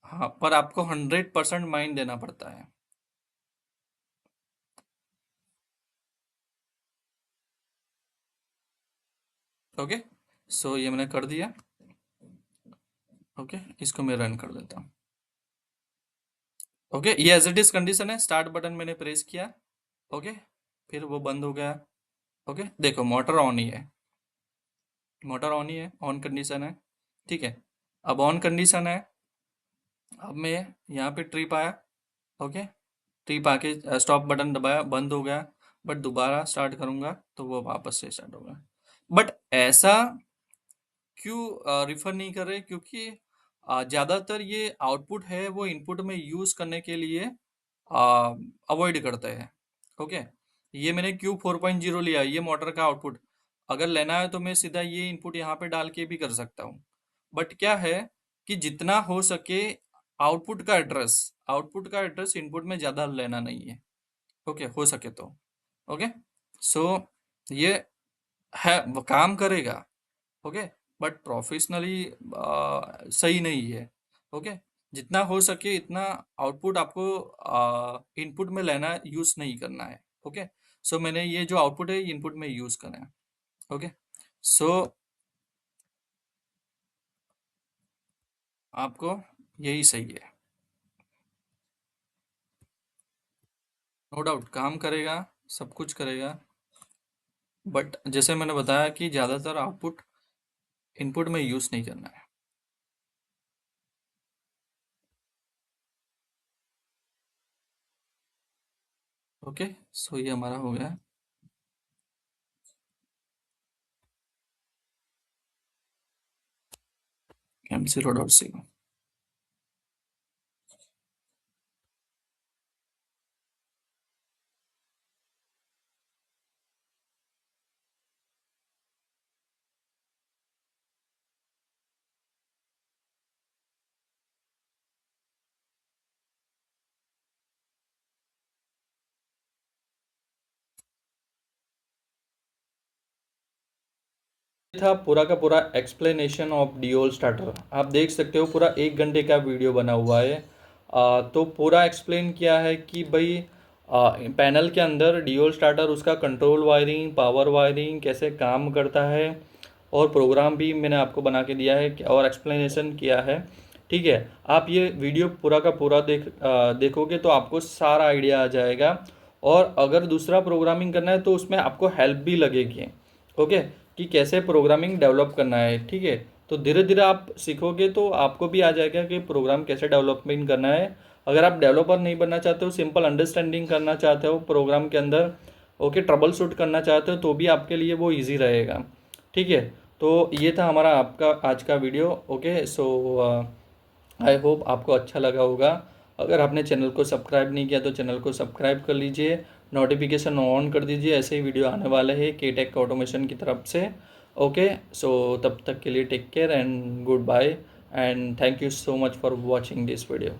हाँ, पर आपको 100% माइंड देना पड़ता है। ओके, सो ये मैंने कर दिया। ओके, इसको मैं रन कर देता हूँ। ओके, ये एज इट इज कंडीशन है। स्टार्ट बटन मैंने प्रेस किया। ओके, फिर वो बंद हो गया। ओके, देखो मोटर ऑन ही है। मोटर ऑन ही है, ऑन कंडीशन है। ठीक है, अब ऑन कंडीशन है। अब मैं यहाँ पे ट्रिप आया। ओके, ट्रिप आके स्टॉप बटन दबाया, बंद हो गया। बट दोबारा स्टार्ट करूंगा तो वो वापस से स्टार्ट होगा। बट ऐसा क्यों रिफर नहीं कर रहे, क्योंकि ज्यादातर ये आउटपुट है वो इनपुट में यूज करने के लिए अवॉइड करते हैं। ओके, ये मैंने Q4.0 लिया, ये मोटर का आउटपुट। अगर लेना है तो मैं सीधा ये इनपुट यहाँ पे डाल के भी कर सकता हूँ। बट क्या है कि जितना हो सके आउटपुट का एड्रेस इनपुट में ज्यादा लेना नहीं है। ओके, हो सके तो। ओके, सो ये है, वो काम करेगा। ओके, बट प्रोफेशनली सही नहीं है। ओके, जितना हो सके इतना आउटपुट आपको इनपुट में लेना, यूज नहीं करना है। ओके, सो मैंने ये जो आउटपुट है इनपुट में यूज करना है। ओके, सो आपको यही सही है। नो डाउट काम करेगा, सब कुछ करेगा, बट जैसे मैंने बताया कि ज्यादातर आउटपुट इनपुट में यूज नहीं करना है। ओके, सो ये हमारा हो गया M0.0। था पूरा का पूरा एक्सप्लेनेशन ऑफ डियोल स्टार्टर। आप देख सकते हो पूरा 1 घंटे का वीडियो बना हुआ है। तो पूरा एक्सप्लेन किया है कि भाई पैनल के अंदर डियोल स्टार्टर, उसका कंट्रोल वायरिंग, पावर वायरिंग कैसे काम करता है, और प्रोग्राम भी मैंने आपको बना के दिया है और एक्सप्लेनेशन किया है। ठीक है, आप ये वीडियो पूरा का पूरा देखोगे तो आपको सारा आइडिया आ जाएगा। और अगर दूसरा प्रोग्रामिंग करना है तो उसमें आपको हेल्प भी लगेगी। ओके, कि कैसे प्रोग्रामिंग डेवलप करना है। ठीक है, तो धीरे धीरे आप सीखोगे तो आपको भी आ जाएगा कि प्रोग्राम कैसे डेवलपमेंट करना है। अगर आप डेवलपर नहीं बनना चाहते हो, सिंपल अंडरस्टैंडिंग करना चाहते हो प्रोग्राम के अंदर, ओके, ट्रबल शूट करना चाहते हो, तो भी आपके लिए वो ईजी रहेगा। ठीक है, तो ये था हमारा आपका आज का video. Okay, so I hope आपको अच्छा लगा होगा। अगर आपने चैनल को सब्सक्राइब नहीं किया तो चैनल को सब्सक्राइब कर लीजिए, नोटिफिकेशन ऑन कर दीजिए, ऐसे ही वीडियो आने वाले हैं के टेक ऑटोमेशन की तरफ से। ओके, सो तब तक के लिए take care and good bye, and thank you so much for watching this video.